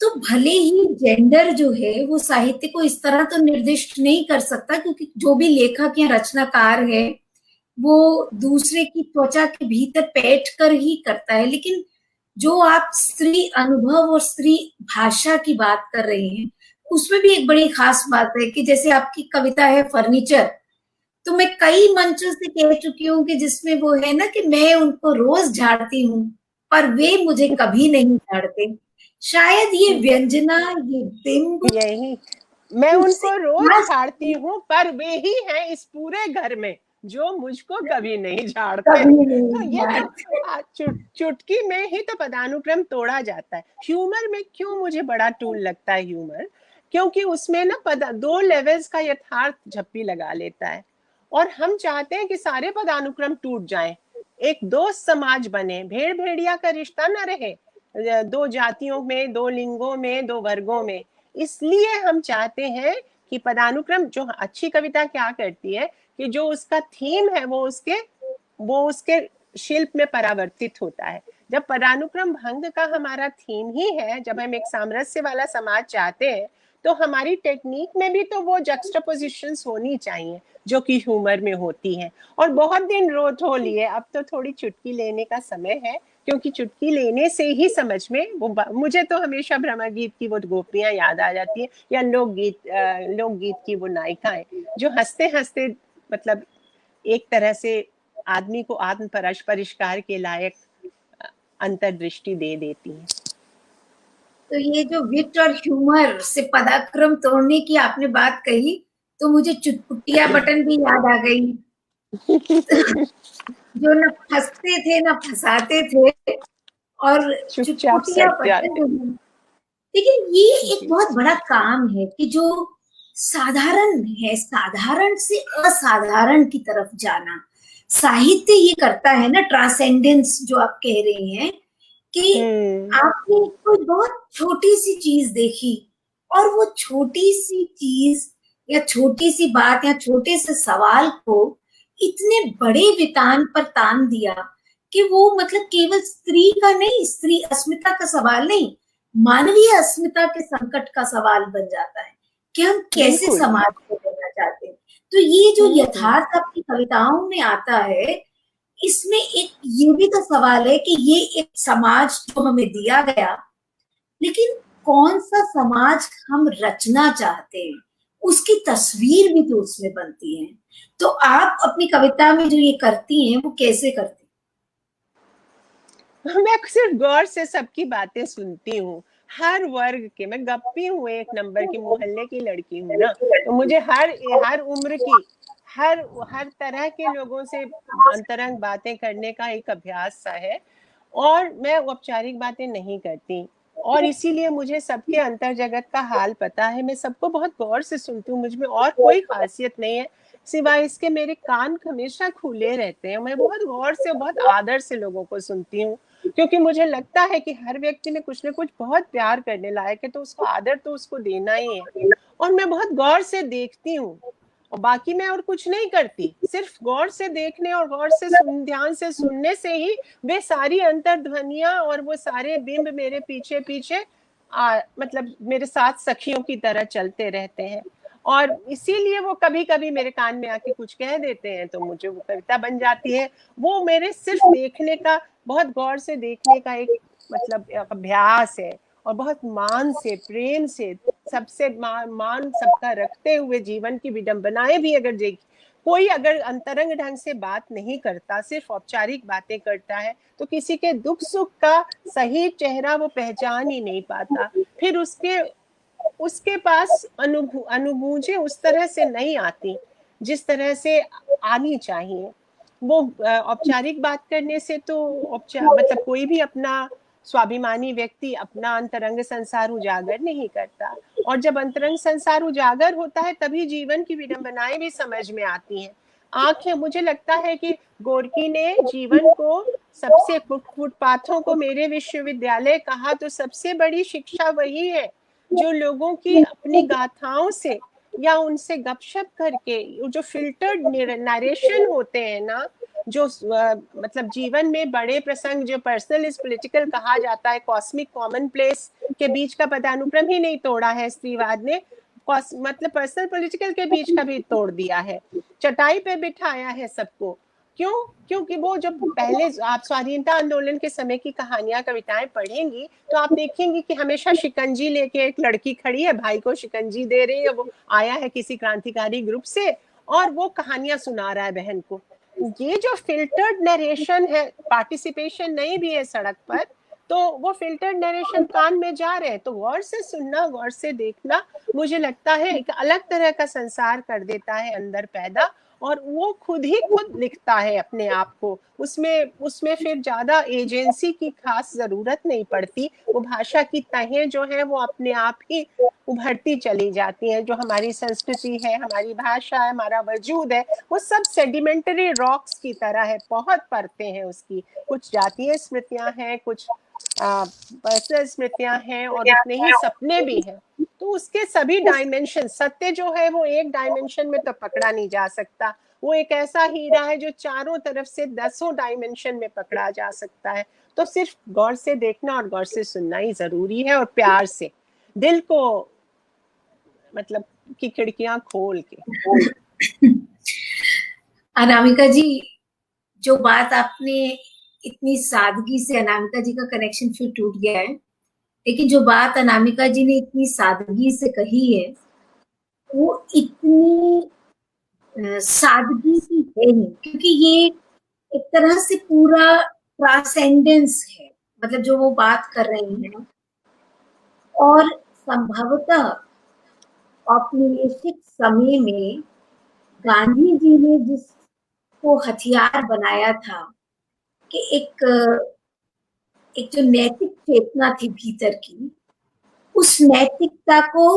तो भले ही जेंडर जो है वो साहित्य को इस तरह तो निर्दिष्ट नहीं कर सकता, क्योंकि जो भी लेखक या रचनाकार है वो दूसरे की त्वचा के भीतर बैठ कर ही करता है। लेकिन जो आप स्त्री अनुभव और स्त्री भाषा की बात कर रहे हैं, उसमें भी एक बड़ी खास बात है कि जैसे आपकी कविता है फर्नीचर, तो मैं कई मंचों से कह चुकी हूँ कि जिसमें वो है ना कि मैं उनको रोज झाड़ती हूँ पर वे मुझे कभी नहीं झाड़ते। शायद ये व्यंजना, ये बिंब यही, मैं उससे उनको रोज खास झाड़ती हूँ पर वे ही हैं इस पूरे घर में जो मुझको कभी नहीं झाड़ते। कभी नहीं तो ये झाड़ते। चुटकी में ही तो पदानुक्रम तोड़ा जाता है। ह्यूमर में क्यों मुझे बड़ा टूल लगता है ह्यूमर, क्योंकि उसमें ना 2 लेवल्स का यथार्थ झप्पी लगा लेता है और हम चाहते हैं कि सारे पदानुक्रम टूट जाएं, एक दोस्त समाज बने, भेड़ भेड़िया का रिश्ता ना रहे 2 जातियों में, 2 लिंगों में, 2 वर्गों में। इसलिए हम चाहते हैं कि पदानुक्रम, जो अच्छी कविता क्या करती है कि जो उसका थीम है वो उसके शिल्प में परावर्तित होता है। जब पदानुक्रम भंग का हमारा थीम ही है, जब हम एक सामरस्य वाला समाज चाहते हैं तो हमारी टेक्निक में भी तो वो जक्सटापोजिशंस होनी चाहिए जो कि ह्यूमर में होती हैं। और बहुत दिन रोत हो लिए, अब तो थोड़ी चुटकी लेने का समय है, क्योंकि चुटकी लेने से ही समझ में वो मुझे तो हमेशा भ्रमर गीत की वो गोपियां याद आ जाती है या लोकगीत की वो नायिकाएं जो हंसते हंसते मतलब एक तरह से आदमी को आत्म परिष्कार के लायक अंतर्दृष्टि दे देती हैं। तो ये जो विट और ह्यूमर से पदाक्रम तोड़ने की आपने बात कही, तो मुझे चुटपुटिया बटन भी याद आ गई। जो न फंसते थे न फंसाते थे, और चुपचाप चुटपुटिया सट बटन जाते। जो है। लेकिन ये एक जी बहुत बड़ा काम है कि जो साधारण है, साधारण से असाधारण की तरफ जाना, साहित्य ये करता है ना, ट्रांसेंडेंस जो आप कह रहे हैं, कि आपने कोई बहुत छोटी सी चीज देखी और वो छोटी सी चीज या छोटी सी बात या छोटे से सवाल को इतने बड़े वितान पर तान दिया कि वो मतलब केवल स्त्री का नहीं, स्त्री अस्मिता का सवाल नहीं, मानवीय अस्मिता के संकट का सवाल बन जाता है कि हम कैसे बिल्कुल। समाज को देना चाहते हैं। तो ये जो यथार्थ आपकी कविताओं में आता है, इसमें एक ये भी तो सवाल है कि ये एक समाज जो हमें दिया गया, लेकिन कौन सा समाज हम रचना चाहते हैं, उसकी तस्वीर भी तो उसमें बनती है। तो आप अपनी कविता में जो ये करती हैं वो कैसे करती मैं सिर्फ गौर से सबकी बातें सुनती हूँ, हर वर्ग के। मैं गप्पी हूँ, 1 नंबर की मोहल्ले की लड़की हूँ ना, तो मुझे हर हर उम्र की हर हर तरह के लोगों से अंतरंग बातें करने का एक अभ्यास सा है और मैं औपचारिक बातें नहीं करती। और इसीलिए मुझे सबके अंतर जगत का हाल पता है, मैं सबको बहुत गौर से सुनती हूँ, मुझ में और कोई खासियत नहीं है सिवाय इसके मेरे कान हमेशा खुले रहते हैं। मैं बहुत गौर से, बहुत आदर से लोगों को सुनती हूँ, क्योंकि मुझे लगता है कि हर व्यक्ति में कुछ न कुछ बहुत प्यार करने लायक है, तो उसको आदर तो उसको देना ही है। और मैं बहुत गौर से देखती हूँ और बाकी मैं और कुछ नहीं करती, सिर्फ गौर से देखने और गौर से ध्यान से सुनने से ही वे सारी अंतर्ध्वनियां और वो सारे बिंब मेरे पीछे पीछे मतलब मेरे साथ सखियों की तरह चलते रहते हैं। और इसीलिए वो कभी कभी मेरे कान में आके कुछ कह देते हैं तो मुझे वो कविता बन जाती है। वो मेरे सिर्फ देखने का, बहुत गौर से देखने का एक मतलब अभ्यास है, और बहुत मान से, प्रेम से, सबसे मान सबका रखते हुए जीवन की विडंबनाएं भी अगर देख, कोई अगर अंतरंग ढंग से बात नहीं करता, सिर्फ औपचारिक बातें करता है, तो किसी के दुख सुख का सही चेहरा वो पहचान ही नहीं पाता। फिर उसके उसके पास अनुभूजे उस तरह से नहीं आती जिस तरह से आनी चाहिए। वो औपचारिक बात करने से तो मतलब कोई भी अपना स्वाभिमानी व्यक्ति अपना अंतरंग संसार उजागर नहीं करता, और जब अंतरंग संसार उजागर होता है तभी जीवन की विडंबनाएं भी समझ में आती हैं। आंखें, मुझे लगता है कि गोरकी ने जीवन को सबसे, फुटपाथों को मेरे विश्वविद्यालय कहा तो सबसे बड़ी शिक्षा वही है जो लोगों की अपनी गाथाओं से या उनसे गपशप करके, जो फिल्टर्ड नरेशन होते हैं ना, जो मतलब जीवन में बड़े प्रसंग जो पर्सनल इज पॉलिटिकल कहा जाता है, कॉस्मिक कॉमन प्लेस के बीच का पदानुक्रम ही नहीं तोड़ा है स्त्रीवाद ने, मतलब पर्सनल पॉलिटिकल के बीच का भी तोड़ दिया है, चटाई पे बिठाया है सबको। क्यों? क्योंकि वो जब पहले आप स्वाधीनता आंदोलन के समय की कहानियां, कविताएं पढ़ेंगी तो आप देखेंगे कि हमेशा शिकंजी लेके एक लड़की खड़ी है, भाई को शिकंजी दे रही है, वो आया है किसी क्रांतिकारी ग्रुप से और वो कहानियां सुना रहा है बहन को। ये जो फिल्टर्ड नरेशन है, पार्टिसिपेशन नहीं भी है सड़क पर, तो वो फिल्टर्ड नरेशन कान में जा रहे हैं, तो गौर से सुनना, गौर से देखना, मुझे लगता है एक अलग तरह का संसार कर देता है अंदर पैदा, और वो खुद ही खुद लिखता है अपने आप को। उसमें उसमें फिर ज्यादा एजेंसी की खास जरूरत नहीं पड़ती। वो भाषा की तहें जो है वो अपने आप ही उभरती चली जाती हैं। जो हमारी संस्कृति है, हमारी भाषा है, हमारा वजूद है, वो सब सेडिमेंटरी रॉक्स की तरह है, बहुत परतें हैं उसकी। कुछ जातीय स्मृतियां हैं, कुछ पर्सनल स्मृतियां हैं, और उतने ही सपने भी हैं। तो उसके सभी डायमेंशन, सत्य जो है वो एक डायमेंशन में तो पकड़ा नहीं जा सकता, वो एक ऐसा हीरा है जो चारों तरफ से 10 डायमेंशन में पकड़ा जा सकता है। तो सिर्फ गौर से देखना और गौर से सुनना ही जरूरी है, और प्यार से दिल को मतलब की खिड़कियां खोल के। अनामिका जी, जो बात आपने इतनी सादगी से, अनामिका जी का कनेक्शन फिर टूट गया है, लेकिन जो बात अनामिका जी ने इतनी सादगी से कही है वो इतनी सादगी की है नहीं, क्योंकि ये एक तरह से पूरा ट्रांसेंडेंस है, मतलब जो वो बात कर रही हैं। और संभवतः औपनिवेशिक समय में गांधी जी ने जिसको हथियार बनाया था कि एक जो नैतिक चेतना थी भीतर की, उस नैतिकता को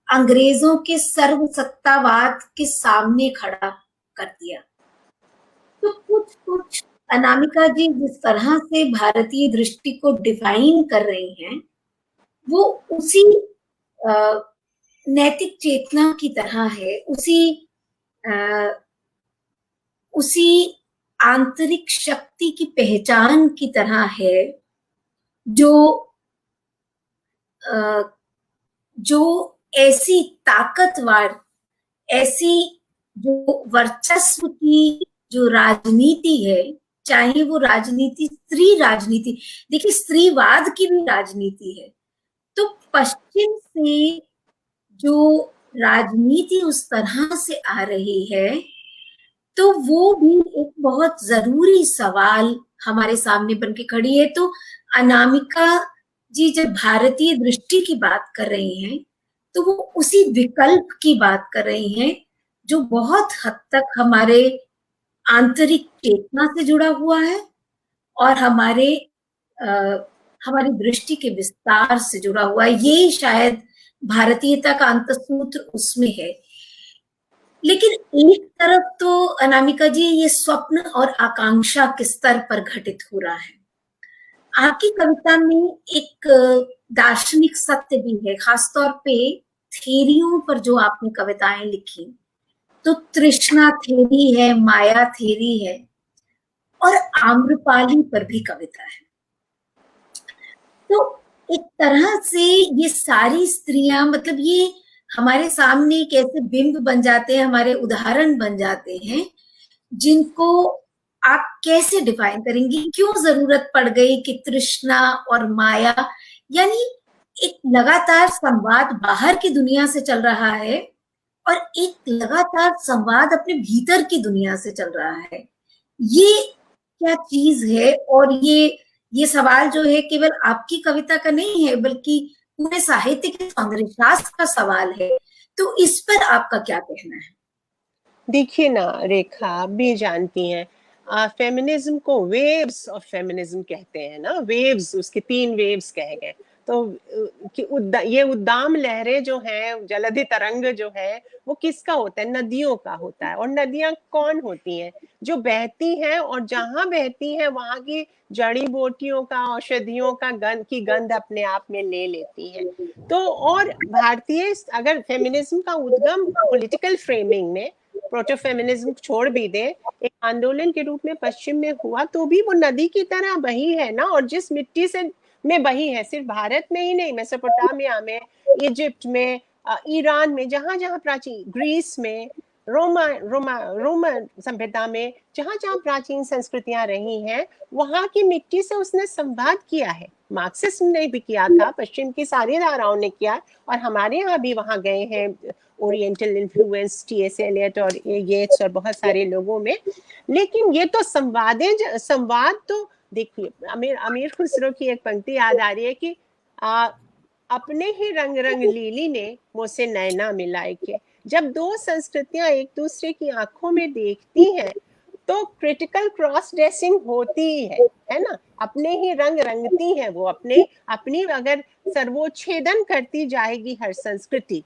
अंग्रेजों के सर्वसत्तावाद के सामने खड़ा कर दिया। तो कुछ कुछ अनामिका जी जिस तरह से भारतीय दृष्टि को डिफाइन कर रही हैं, वो उसी नैतिक चेतना की तरह है, उसी आंतरिक शक्ति की पहचान की तरह है, जो जो ऐसी ताकतवर, ऐसी जो वर्चस्व की जो राजनीति है, चाहे वो राजनीति स्त्री राजनीति, देखिए स्त्रीवाद की भी राजनीति है, तो पश्चिम से जो राजनीति उस तरह से आ रही है, तो वो भी एक बहुत जरूरी सवाल हमारे सामने बन के खड़ी है। तो अनामिका जी जब भारतीय दृष्टि की बात कर रही हैं, तो वो उसी विकल्प की बात कर रही हैं जो बहुत हद तक हमारे आंतरिक चेतना से जुड़ा हुआ है और हमारी दृष्टि के विस्तार से जुड़ा हुआ है। ये शायद भारतीयता का अंतसूत्र उसमें है। लेकिन एक तरफ तो अनामिका जी ये स्वप्न और आकांक्षा के स्तर पर घटित हो रहा है। आपकी कविता में एक दार्शनिक सत्य भी है, खासतौर पे थेरियों पर जो आपने कविताएं लिखी, तो तृष्णा थेरी है, माया थेरी है, और आम्रपाली पर भी कविता है। तो एक तरह से ये सारी स्त्रियां, मतलब ये हमारे सामने कैसे बिंब बन जाते हैं, हमारे उदाहरण बन जाते हैं, जिनको आप कैसे डिफाइन करेंगी? क्यों जरूरत पड़ गई कि तृष्णा और माया, यानी एक लगातार संवाद बाहर की दुनिया से चल रहा है और एक लगातार संवाद अपने भीतर की दुनिया से चल रहा है, ये क्या चीज है? और ये सवाल जो है केवल आपकी कविता का नहीं है, बल्कि पूरे साहित्य के सौंदर्य शास्त्र का सवाल है। तो इस पर आपका क्या कहना है? देखिए ना रेखा, आप भी जानती हैं, फेमिनिज्म को वेव्स ऑफ फेमिनिज्म कहते हैं ना, वेव्स, उसके 3 वेव्स कहे गए। तो ये उद्दाम लहरें जो हैं, जलधि तरंग जो है, वो किसका होता है? नदियों का होता है। और नदियां कौन होती हैं? जो बहती हैं, और जहां बहती हैं वहां की जड़ी बूटियों का, औषधियों का गंध अपने आप में ले लेती हैं। तो और भारतीय, अगर फेमिनिज्म का उद्गम पॉलिटिकल फ्रेमिंग में, प्रोटो फेमिनिज्म छोड़ भी दे, एक आंदोलन के रूप में पश्चिम में हुआ, तो भी वो नदी की तरह बही है ना। और जिस मिट्टी से में बही है, सिर्फ भारत में ही नहीं, मेसोपोटामिया में, इजिप्ट में, ईरान में, जहां जहां प्राचीन, ग्रीस में, रोमन सभ्यता में, जहां जहां प्राचीन संस्कृतियां रही हैं, वहां की मिट्टी से उसने संवाद किया है। मार्क्सिज्म ने भी किया था, पश्चिम की सारी धाराओं ने किया, और हमारे यहाँ भी वहां गए हैं ओरिएंटल इन्फ्लुएंस, टी.एस. एलियट और येट्स और बहुत सारे लोगों में। लेकिन ये तो संवाद तो देखिए, अमीर खुसरो की एक पंक्ति याद आ रही है कि अपने ही रंग रंग लीली ने मुझसे नैना मिलाए के। जब दो संस्कृतियां एक दूसरे की आंखों में देखती हैं, तो क्रिटिकल क्रॉस ड्रेसिंग होती ही है ना। अपने ही रंग रंगती हैं वो, अपनी अगर सर्वोच्छेदन करती जाएगी हर संस्कृति।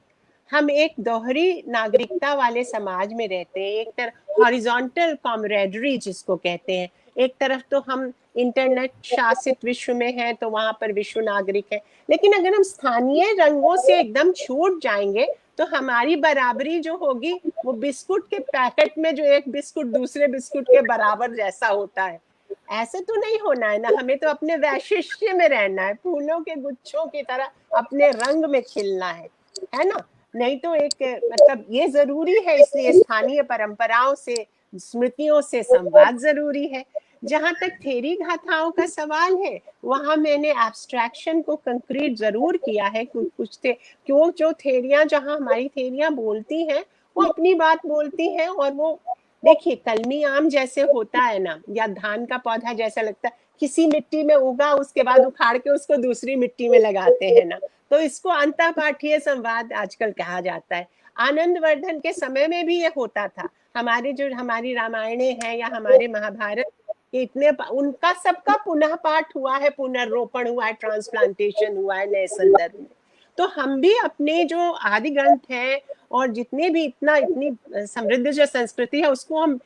हम एक दोहरी नागरिकता वाले समाज में रहते हैं। एक तरफ हॉरिजॉन्टल कॉमरेडरी जिसको कहते हैं, एक तरफ तो हम इंटरनेट शासित विश्व में हैं, तो वहां पर विश्व नागरिक है। लेकिन अगर हम स्थानीय रंगों से एकदम छूट जाएंगे, तो हमारी बराबरी जो होगी, वो बिस्कुट के पैकेट में जो एक बिस्कुट दूसरे बिस्कुट के बराबर जैसा होता है, ऐसे तो नहीं होना है ना। हमें तो अपने वैशिष्ट्य में रहना है, फूलों के गुच्छों की तरह अपने रंग में खिलना है ना। नहीं तो एक, मतलब ये जरूरी है, इसलिए स्थानीय परंपराओं से, स्मृतियों से संवाद जरूरी है। जहां तक थेरी गाथाओं का सवाल है, वहां मैंने एब्स्ट्रैक्शन को कंक्रीट जरूर किया है। कुछ थे क्यों, जो थेरियां, जहां हमारी थेरियां बोलती हैं, वो अपनी बात बोलती हैं। और वो देखिए, कलमी आम जैसे होता है ना, या धान का पौधा जैसा लगता है, किसी मिट्टी में उगा, उसके बाद उखाड़ के उसको दूसरी मिट्टी में लगाते हैं ना। तो इसको अंतःपाठीय संवाद आजकल कहा जाता है। आनंदवर्धन के समय में भी ये होता था। हमारी रामायणे हैं या हमारे महाभारत के इतने, उनका सबका पुनः पाठ हुआ है, पुनर्रोपण हुआ है, ट्रांसप्लांटेशन हुआ है नए संदर्भ में। तो हम भी अपने जो आदि ग्रंथ हैं, और जितने भी इतनी समृद्ध जो संस्कृति है, उसको हम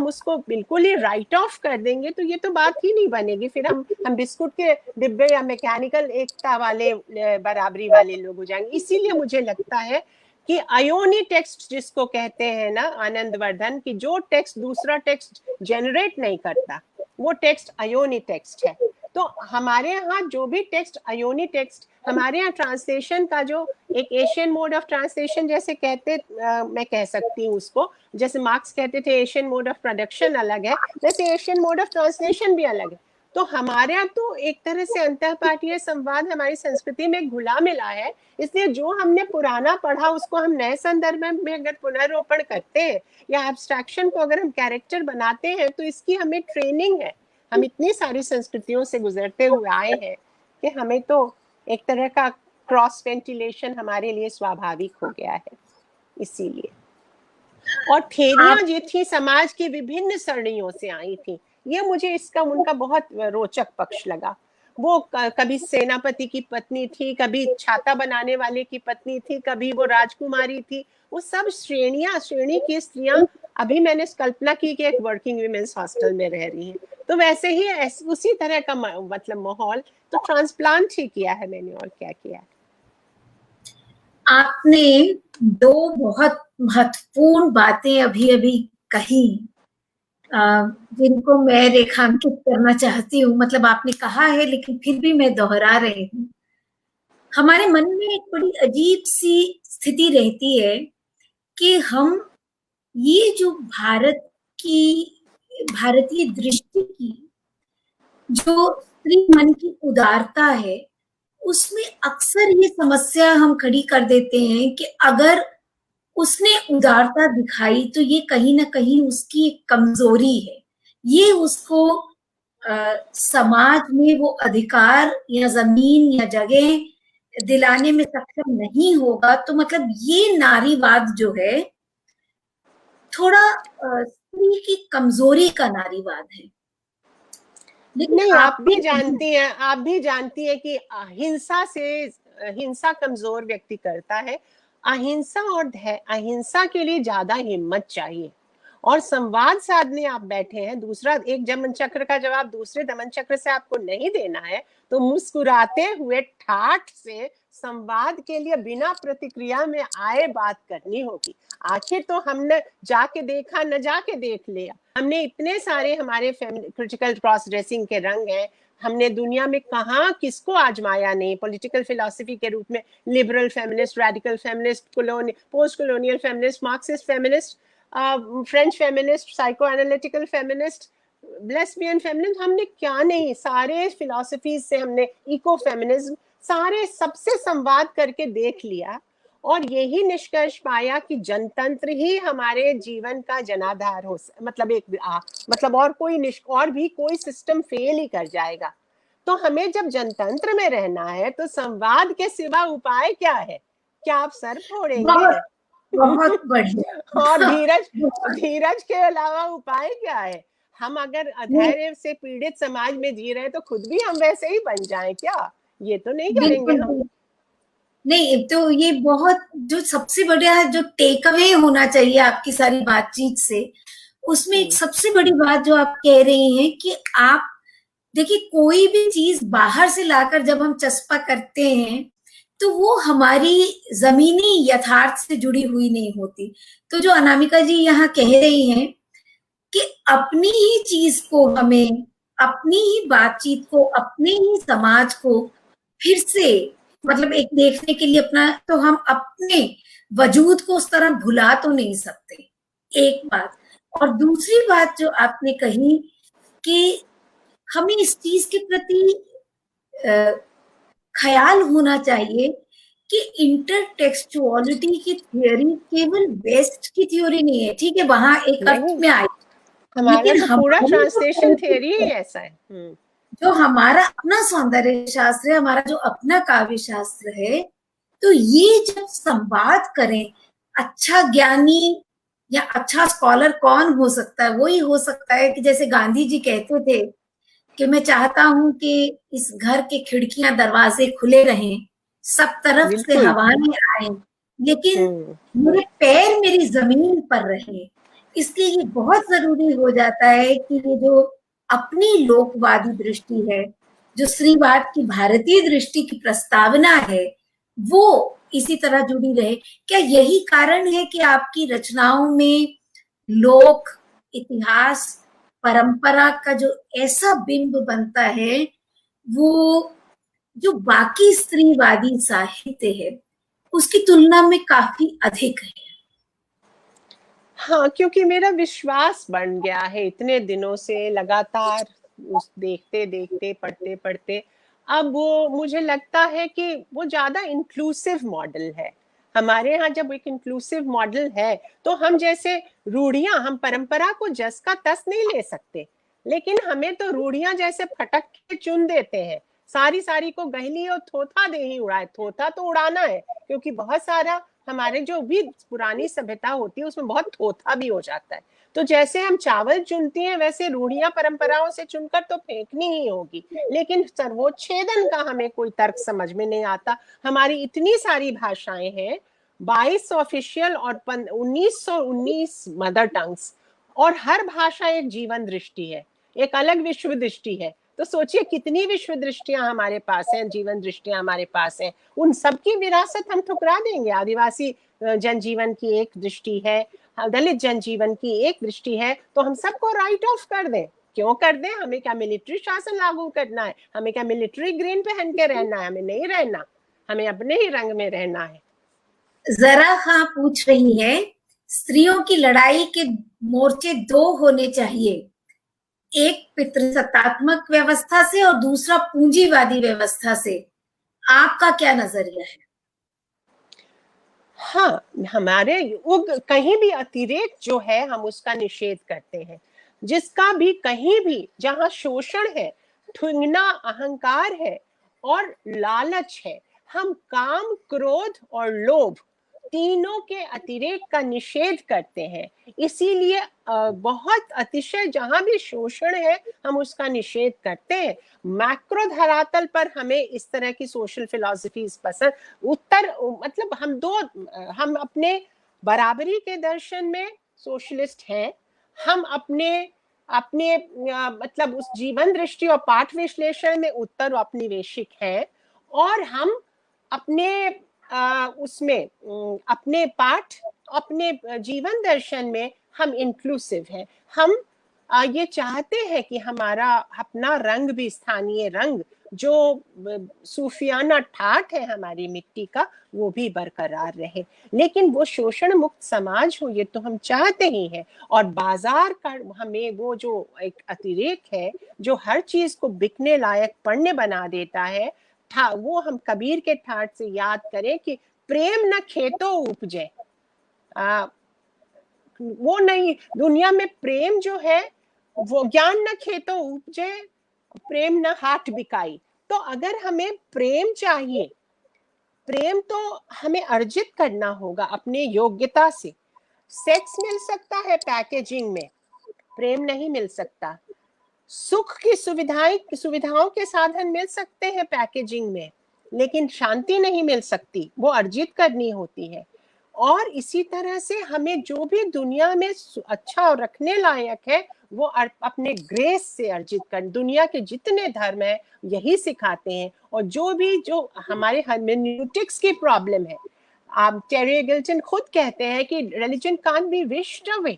उसको बिल्कुल ही राइट ऑफ कर देंगे, तो ये तो बात ही नहीं बनेगी। फिर हम बिस्कुट के डिब्बे या मैकेनिकल एकता वाले, बराबरी वाले लोग हो जाएंगे। इसीलिए मुझे लगता है कि अयोनी टेक्स्ट जिसको कहते हैं ना आनंदवर्धन, की जो टेक्स्ट दूसरा टेक्स्ट जनरेट नहीं करता, वो टेक्स्ट अयोनी टेक्स्ट है। तो हमारे यहाँ जो भी टेक्स्ट अयोनी टेक्स्ट, हमारे यहाँ ट्रांसलेशन का जो एक एशियन मोड ऑफ ट्रांसलेशन जैसे कहते, मैं कह सकती हूँ उसको, जैसे मार्क्स कहते थे एशियन मोड ऑफ प्रोडक्शन अलग है, वैसे एशियन मोड ऑफ ट्रांसलेशन भी अलग है। तो हमारे यहाँ तो एक तरह से अंतःपाठीय संवाद हमारी संस्कृति में घुला मिला है। इसलिए जो हमने पुराना पढ़ा, उसको हम नए संदर्भ में अगर पुनर्रोपण करते हैं, या एब्स्ट्रैक्शन को अगर हम कैरेक्टर बनाते हैं, तो इसकी हमें ट्रेनिंग है। हम इतनी सारी संस्कृतियों से गुजरते हुए आए हैं कि हमें तो एक तरह का क्रॉस वेंटिलेशन हमारे लिए स्वाभाविक हो गया है। इसीलिए, और थेरियां जो थी समाज की विभिन्न सरणियों से आई थी, ये मुझे इसका उनका बहुत रोचक पक्ष लगा। वो कभी सेनापति की पत्नी थी, कभी छाता बनाने वाले की पत्नी थी, कभी वो राजकुमारी थी। वो सब श्रेणी की स्त्रियां, अभी मैंने कल्पना की कि एक वर्किंग विमेंस हॉस्टल में रह रही हैं। तो वैसे ही उसी तरह का मतलब माहौल, तो ट्रांसप्लांट ही किया है मैंने, और क्या किया है। आपने दो बहुत महत्वपूर्ण बातें अभी कही, जिनको मैं रेखांकित करना चाहती हूँ। मतलब आपने कहा है, लेकिन फिर भी मैं दोहरा रही हूँ। हमारे मन में एक बड़ी अजीब सी स्थिति रहती है कि हम ये जो की भारतीय दृष्टि की जो स्त्री मन की उदारता है, उसमें अक्सर ये समस्या हम खड़ी कर देते हैं कि अगर उसने उदारता दिखाई तो ये कहीं ना कहीं उसकी एक कमजोरी है, ये उसको समाज में वो अधिकार या जमीन या जगह दिलाने में सक्षम नहीं होगा, तो मतलब ये नारीवाद जो है थोड़ा स्त्री की कमजोरी का नारीवाद है। लेकिन नहीं, आप भी आप भी जानती हैं कि हिंसा कमजोर व्यक्ति करता है। अहिंसा के लिए ज्यादा हिम्मत चाहिए, और संवाद साधने आप बैठे हैं, दूसरा एक दमन चक्र का जवाब दूसरे दमन चक्र से आपको नहीं देना है, तो मुस्कुराते हुए ठाठ से संवाद के लिए बिना प्रतिक्रिया में आए बात करनी होगी। आखिर तो हमने जाके देखा, न जाके देख लिया। हमने इतने सारे हमारे क्रिटिकल क्रॉस ड्रेसिंग के रंग हैं, हमने दुनिया में कहाँ किसको आजमाया नहीं। पॉलिटिकल फिलॉसफी के रूप में liberal feminist, radical feminist, post colonial feminist, Marxist feminist, French feminist, psycho analytical feminist, lesbian feminist, हमने क्या नहीं, सारे फिलॉसफीज से हमने इको फेमिनिज्म, सारे सबसे संवाद करके देख लिया, और यही निष्कर्ष पाया कि जनतंत्र ही हमारे जीवन का जनाधार हो, मतलब मतलब और भी कोई सिस्टम फेल ही कर जाएगा। तो हमें जब जनतंत्र में रहना है तो संवाद के सिवा उपाय क्या है? क्या आप सर फोड़ेंगे? बहुत बढ़िया। और धीरज के अलावा उपाय क्या है? हम अगर अधैर्य से पीड़ित समाज में जी रहे हैं तो खुद भी हम वैसे ही बन जाएं क्या? ये तो नहीं करेंगे हम। नहीं, तो ये बहुत जो सबसे बड़ा जो टेक अवे होना चाहिए आपकी सारी बातचीत से, उसमें एक सबसे बड़ी बात जो आप कह रही हैं कि आप देखिए, कोई भी चीज बाहर से लाकर जब हम चस्पा करते हैं तो वो हमारी जमीनी यथार्थ से जुड़ी हुई नहीं होती। तो जो अनामिका जी यहाँ कह रही हैं कि अपनी ही चीज को हमें, अपनी ही बातचीत को, अपने ही समाज को फिर से मतलब एक देखने के लिए अपना, तो हम अपने वजूद को उस तरह भुला तो नहीं सकते, एक बात। और दूसरी बात जो आपने कही कि हमें इस चीज के प्रति ख्याल होना चाहिए कि इंटरटेक्सचुअलिटी की थ्योरी केवल वेस्ट की थ्योरी नहीं है, ठीक है, वहां एक अर्थ में आई, हमारा लेकिन तो पूरा ट्रांसलेशन थ्योरी ही ऐसा है। जो हमारा अपना सौंदर्य शास्त्र है, हमारा जो अपना काव्य शास्त्र है, तो ये जब संवाद करें, अच्छा ज्ञानी या अच्छा स्कॉलर कौन हो सकता है? वही हो सकता है कि जैसे गांधी जी कहते थे कि मैं चाहता हूं कि इस घर के खिड़कियां दरवाजे खुले रहें, सब तरफ से हवाएं आए, लेकिन मेरे पैर मेरी जमीन पर रहे। इसलिए ये बहुत जरूरी हो जाता है कि ये जो अपनी लोकवादी दृष्टि है, जो स्त्रीवाद की भारतीय दृष्टि की प्रस्तावना है, वो इसी तरह जुड़ी रहे। क्या यही कारण है कि आपकी रचनाओं में लोक इतिहास परंपरा का जो ऐसा बिंब बनता है, वो जो बाकी स्त्रीवादी साहित्य है उसकी तुलना में काफी अधिक है? हाँ, क्योंकि मेरा विश्वास बन गया है इतने दिनों से लगातार उस देखते देखते पढ़ते पढ़ते, अब वो मुझे लगता है कि वो ज्यादा इंक्लूसिव मॉडल है। हमारे यहाँ जब एक इंक्लूसिव मॉडल है तो हम जैसे रूढ़ियां, हम परंपरा को जस का तस नहीं ले सकते, लेकिन हमें तो रूढ़ियां जैसे फटक के चुन देते हैं। सारी को गहली और थोथा दे ही उड़ाए, थोथा तो उड़ाना है, क्योंकि बहुत सारा हमारे जो भी पुरानी सभ्यता होती है उसमें बहुत थोथा भी हो जाता है। तो जैसे हम चावल चुनती हैं वैसे रूढ़ियां परंपराओं से चुनकर तो फेंकनी ही होगी, लेकिन सर्वोच्छेदन का हमें कोई तर्क समझ में नहीं आता। हमारी इतनी सारी भाषाएं हैं, 22 ऑफिशियल और 1919 मदर टंग्स, और हर भाषा एक जीवन दृष्टि है, एक अलग विश्व दृष्टि है। तो सोचिए कितनी विश्व दृष्टियां हमारे पास हैं, जीवन दृष्टियां हमारे पास हैं, उन सबकी विरासत हम ठुकरा देंगे? आदिवासी जनजीवन की एक दृष्टि है, दलित जनजीवन की एक दृष्टि है, तो हम सबको राइट ऑफ कर दें? क्यों कर दें? हमें क्या मिलिट्री शासन लागू करना है? हमें क्या मिलिट्री ग्रीन पहन के रहना है? हमें नहीं रहना। हमें अपने ही रंग में रहना है। जरा खां पूछ रही है, स्त्रियों की लड़ाई के मोर्चे दो होने चाहिए, एक पितृसत्तात्मक व्यवस्था से और दूसरा पूंजीवादी व्यवस्था से। आपका क्या नजरिया है? हाँ, हमारे वो कहीं भी अतिरेक जो है हम उसका निषेध करते हैं। जिसका भी कहीं भी जहाँ शोषण है, ठुंगना अहंकार है और लालच है, हम काम, क्रोध और लोभ तीनों के अतिरेक का निषेध करते हैं। इसीलिए बहुत अतिशय जहां भी शोषण है हम उसका निषेध करते हैं। मैक्रो धरातल पर हमें इस तरह की सोशल फिलॉसफीज पसंद। उत्तर मतलब हम अपने बराबरी के दर्शन में सोशलिस्ट हैं। हम अपने अपने मतलब उस जीवन दृष्टि और पाठ विश्लेषण में उत्तर औपनिवेशिक हैं, और हम अपने उसमें अपने पाठ, अपने जीवन दर्शन में हम इंक्लूसिव हैं। हम ये चाहते हैं कि हमारा अपना रंग भी, स्थानीय रंग जो सूफियाना ठाठ है हमारी मिट्टी का, वो भी बरकरार रहे। लेकिन वो शोषण मुक्त समाज हो, ये तो हम चाहते ही हैं। और बाजार का हमें वो जो एक अतिरेक है जो हर चीज को बिकने लायक पढ़ने बना देता है, वो हम कबीर के ठाठ से याद करें कि प्रेम न खेतों उपजे। वो नहीं, दुनिया में प्रेम जो है वो ज्ञान न खेतों उपजे, प्रेम न हाट बिकाई। तो अगर हमें प्रेम चाहिए, प्रेम तो हमें अर्जित करना होगा अपने योग्यता से। सेक्स मिल सकता है पैकेजिंग में, प्रेम नहीं मिल सकता। सुख की सुविधाओं के साधन मिल सकते हैं पैकेजिंग में, लेकिन शांति नहीं मिल सकती, वो अर्जित करनी होती है। और इसी तरह से हमें जो भी दुनिया में अच्छा और रखने लायक है वो अपने ग्रेस से अर्जित कर। दुनिया के जितने धर्म है यही सिखाते हैं। और जो हमारे हर्मेन्यूटिक्स की प्रॉब्लम है, आप टेरी एगल्टन खुद कहते हैं कि religion can't be wished away.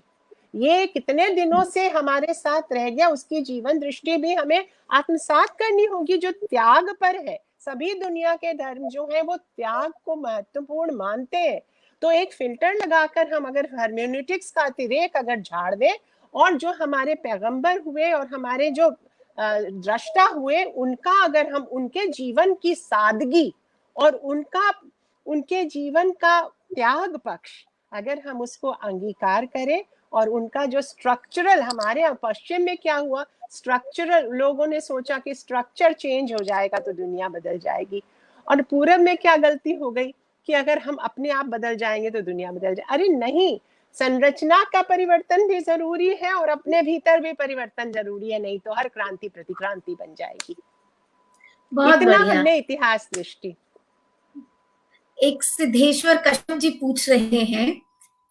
ये कितने दिनों से हमारे साथ रह गया, उसकी जीवन दृष्टि भी हमें आत्मसात करनी होगी जो त्याग पर है। सभी दुनिया के धर्म जो है वो त्याग को महत्वपूर्ण मानते हैं। तो एक फिल्टर लगाकर हम अगर हर्मेन्यूटिक्स का अतिरेक अगर झाड़ दें, और जो हमारे पैगंबर हुए और हमारे जो दृष्टा हुए उनका अगर हम उनके जीवन की सादगी और उनके जीवन का त्याग पक्ष अगर हम उसको अंगीकार करें, और उनका जो स्ट्रक्चरल, हमारे यहाँ पश्चिम में क्या हुआ, स्ट्रक्चरल लोगों ने सोचा कि स्ट्रक्चर चेंज हो जाएगा तो दुनिया बदल जाएगी। और पूरब में क्या गलती हो गई कि अगर हम अपने आप बदल जाएंगे तो दुनिया बदल जाए। अरे नहीं, संरचना का परिवर्तन भी जरूरी है और अपने भीतर भी परिवर्तन जरूरी है, नहीं तो हर क्रांति प्रतिक्रांति बन जाएगी। बहुत इतना बढ़िया। हमने इतिहास दृष्टि। एक सिद्धेश्वर कश्यप जी पूछ रहे हैं,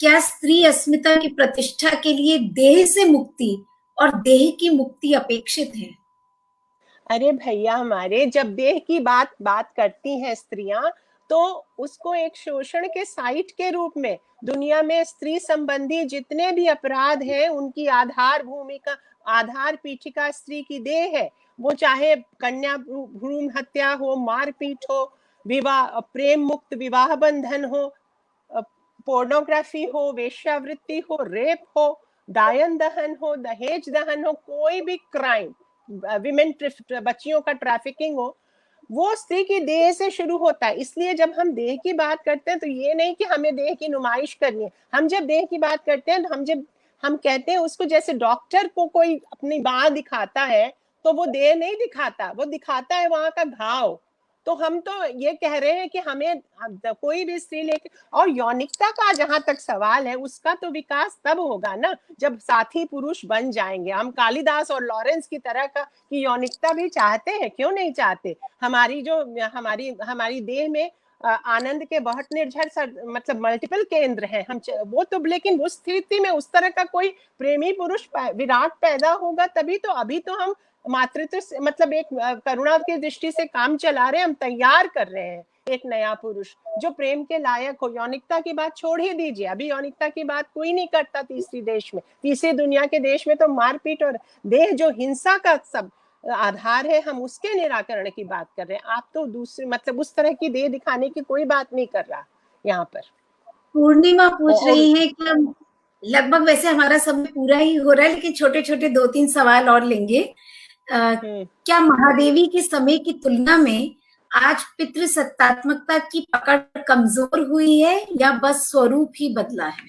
क्या स्त्री अस्मिता की प्रतिष्ठा के लिए देह से मुक्ति और देह की मुक्ति अपेक्षित है? अरे भैया, हमारे जब देह की बात करती हैं स्त्रियां, तो उसको एक शोषण के साइट के रूप में दुनिया में स्त्री संबंधी जितने भी अपराध हैं उनकी आधार भूमिका, आधार पीठिका स्त्री की देह है। वो चाहे कन्या भ्रूण हत्या हो, मारपीट हो, विवाह प्रेम मुक्त विवाह बंधन हो, पोर्नोग्राफी हो, वेश्यावृत्ति हो, रेप हो, डायन दहन हो, दहेज दहन हो, कोई भी क्राइम, विमेन बच्चियों का ट्रैफिकिंग हो, वो स्त्री की देह से शुरू होता है। इसलिए जब हम देह की बात करते हैं तो ये नहीं कि हमें देह की नुमाइश करनी है। हम जब देह की बात करते हैं तो हम कहते हैं उसको, जैसे डॉक्टर को कोई अपनी बाह दिखाता है तो वो देह नहीं दिखाता, वो दिखाता है वहां का घाव। तो हम तो ये कह रहे हैं कि हमें कोई भी स्त्री लेके, और यौनिकता का जहां तक सवाल है उसका तो विकास तब होगा ना जब साथी पुरुष बन जाएंगे। हम कालिदास और लॉरेंस की तरह का कि यौनिकता भी चाहते हैं, क्यों नहीं चाहते। हमारी देह में आनंद के बहुत निर्झर मतलब मल्टीपल केंद्र हैं। हम वो तो, लेकिन उस स्थिति में उस तरह का कोई प्रेमी पुरुष विराट पैदा होगा तभी तो। अभी तो हम मातृत्व मतलब एक करुणा की दृष्टि से काम चला रहे हैं, हम तैयार कर रहे हैं एक नया पुरुष जो प्रेम के लायक हो। यौनिकता की बात छोड़ ही दीजिए, अभी यौनिकता की बात कोई नहीं करता तीसरी दुनिया के देश में तो मारपीट और देह जो हिंसा का सब आधार है, हम उसके निराकरण की बात कर रहे हैं। आप तो दूसरे मतलब उस तरह की दे दिखाने की कोई बात नहीं कर रहा यहाँ पर। पूर्णिमा पूछ और रही है कि हम लगभग, वैसे हमारा समय पूरा ही हो रहा है, लेकिन छोटे छोटे 2-3 सवाल और लेंगे। क्या महादेवी के समय की तुलना में आज पितृसत्तात्मकता की पकड़ कमजोर हुई है या बस स्वरूप ही बदला है?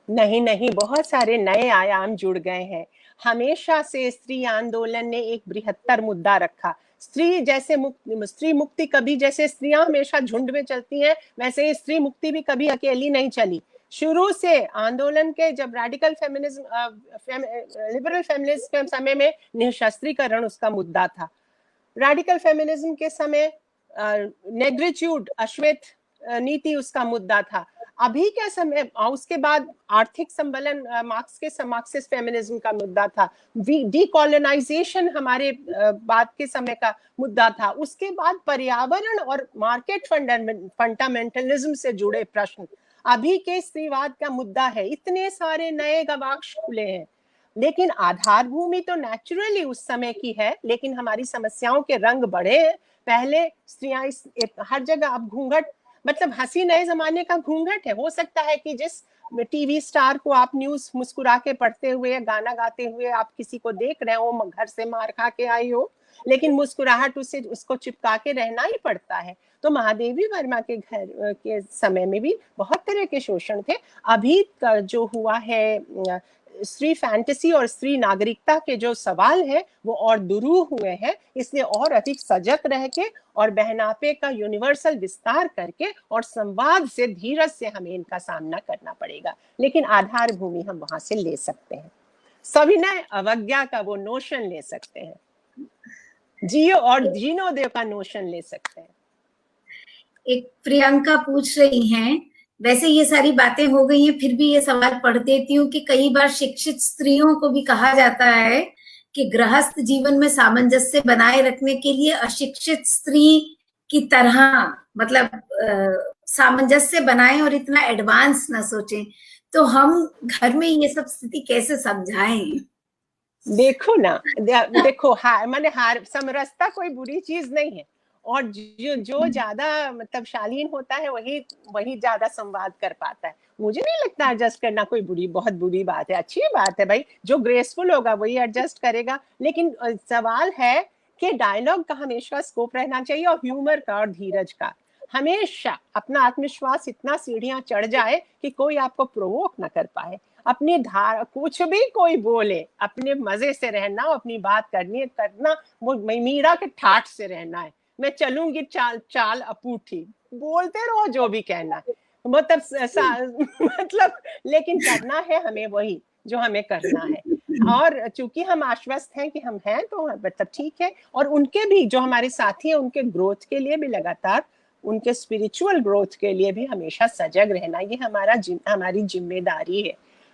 नहीं नहीं, बहुत सारे नए आयाम जुड़ गए हैं। हमेशा से स्त्री आंदोलन ने एक बृहत्तर मुद्दा रखा। स्त्री मुक्ति कभी, जैसे स्त्रियां हमेशा झुंड में चलती हैं, वैसे स्त्री मुक्ति भी कभी अकेली नहीं चली। शुरू से आंदोलन के जब रेडिकल फेमिनिज्म लिबरल फेमिनिज्म के समय में निशस्त्रीकरण उसका मुद्दा था। रेडिकल फेमिनिज्म के समय नेग्रिट्यूड, अश्वेत नीति उसका मुद्दा था। अभी के समय उसके बाद आर्थिक संबलन, मार्क्सिस्ट फेमिनिज्म का मुद्दा था। डीकॉलोनाइजेशन हमारे बाद के समय का मुद्दा था। उसके बाद पर्यावरण और मार्केट फंडामेंटलिज्म से जुड़े प्रश्न अभी के स्त्रीवाद का मुद्दा है। इतने सारे नए गवाक्ष खुले हैं, लेकिन आधार भूमि तो नेचुरली उस समय की है, लेकिन हमारी समस्याओं के रंग बढ़े हैं। पहले स्त्रियां हर जगह, अब घूंघट मतलब हंसी नए जमाने का घूंघट है। हो सकता है कि जिस टीवी स्टार को आप न्यूज मुस्कुरा के पढ़ते हुए, गाना गाते हुए आप किसी को देख रहे हो, घर से मार खा के आई हो, लेकिन मुस्कुराहट उसे उसको चिपका के रहना ही पड़ता है। तो महादेवी वर्मा के घर के समय में भी बहुत तरह के शोषण थे। अभी जो हुआ है स्त्री फैंटेसी और स्त्री नागरिकता के जो सवाल है वो और दुरूह हुए हैं, इसलिए और अधिक सजग रह के और बहनापे का यूनिवर्सल विस्तार करके और संवाद से, धीरज से हमें इनका सामना करना पड़ेगा। लेकिन आधार भूमि हम वहां से ले सकते हैं, सविनय अवज्ञा का वो नोशन ले सकते हैं, जियो और जीनोदय का नोशन ले सकते हैं। एक प्रियंका पूछ रही हैं, वैसे ये सारी बातें हो गई हैं, फिर भी ये सवाल पढ़ देती हूँ कि कई बार शिक्षित स्त्रियों को भी कहा जाता है कि गृहस्थ जीवन में सामंजस्य बनाए रखने के लिए अशिक्षित स्त्री की तरह मतलब सामंजस्य बनाएं और इतना एडवांस ना सोचें। तो हम घर में ये सब स्थिति कैसे समझाएं? देखो ना, देखो माने समरसता कोई बुरी चीज नहीं है, और जो ज्यादा मतलब शालीन होता है वही वही ज्यादा संवाद कर पाता है। मुझे नहीं लगता एडजस्ट करना कोई बहुत बुरी बात है, अच्छी बात है भाई। जो ग्रेसफुल होगा वही एडजस्ट करेगा। लेकिन सवाल है कि डायलॉग का हमेशा स्कोप रहना चाहिए, और ह्यूमर का और धीरज का। हमेशा अपना आत्मविश्वास इतना सीढ़ियां चढ़ जाए कि कोई आपको प्रोवोक ना कर पाए। अपनी कुछ भी कोई बोले, अपने मजे से रहना, अपनी बात करना। वो मीरा के ठाठ से रहना है। मैं चलूंगी चाल चाल अपूठी, बोलते रहो जो भी कहना है, मतलब लेकिन करना है हमें वही जो हमें करना है। और चूंकि हम आश्वस्त हैं कि हम हैं, तो मतलब ठीक है। और उनके भी जो हमारे साथी हैं, उनके ग्रोथ के लिए भी लगातार, उनके स्पिरिचुअल ग्रोथ के लिए भी हमेशा सजग रहना, ये हमारी जिम्मेदारी है।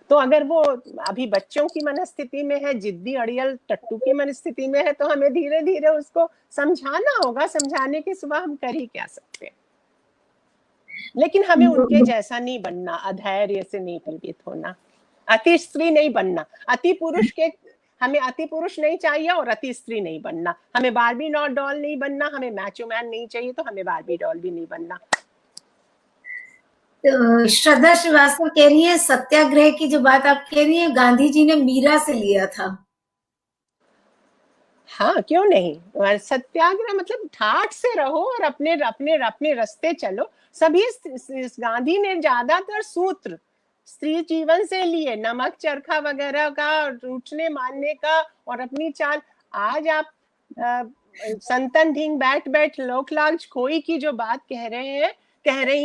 तो अगर वो अभी बच्चों की मनस्थिति में है, जिद्दी अड़ियल टट्टू की मनस्थिति में है, तो हमें धीरे धीरे उसको समझाना होगा। समझाने के सिवा हम कर ही क्या सकते हैं। लेकिन हमें उनके जैसा नहीं बनना, अधैर्य से नहीं पीड़ित होना, अति स्त्री नहीं बनना। हमें अति पुरुष नहीं चाहिए और अति स्त्री नहीं बनना। हमें बार्बी डॉल नहीं बनना, हमें मैचो मैन नहीं चाहिए, तो हमें बार्बी डॉल भी नहीं बनना। तो श्रद्धा श्रीवास्तव कह रही है, सत्याग्रह की जो बात आप कह रही है, गांधी जी ने मीरा से लिया था। हाँ, क्यों नहीं। सत्याग्रह मतलब ठाठ से रहो और अपने अपने अपने रास्ते चलो। सभी गांधी ने ज्यादातर सूत्र स्त्री जीवन से लिए, नमक चरखा वगैरह का, रूठने मानने का, और अपनी चाल। आज आप संतन ढींग बैठ लोक लाज खोई की जो बात कह रही हैं,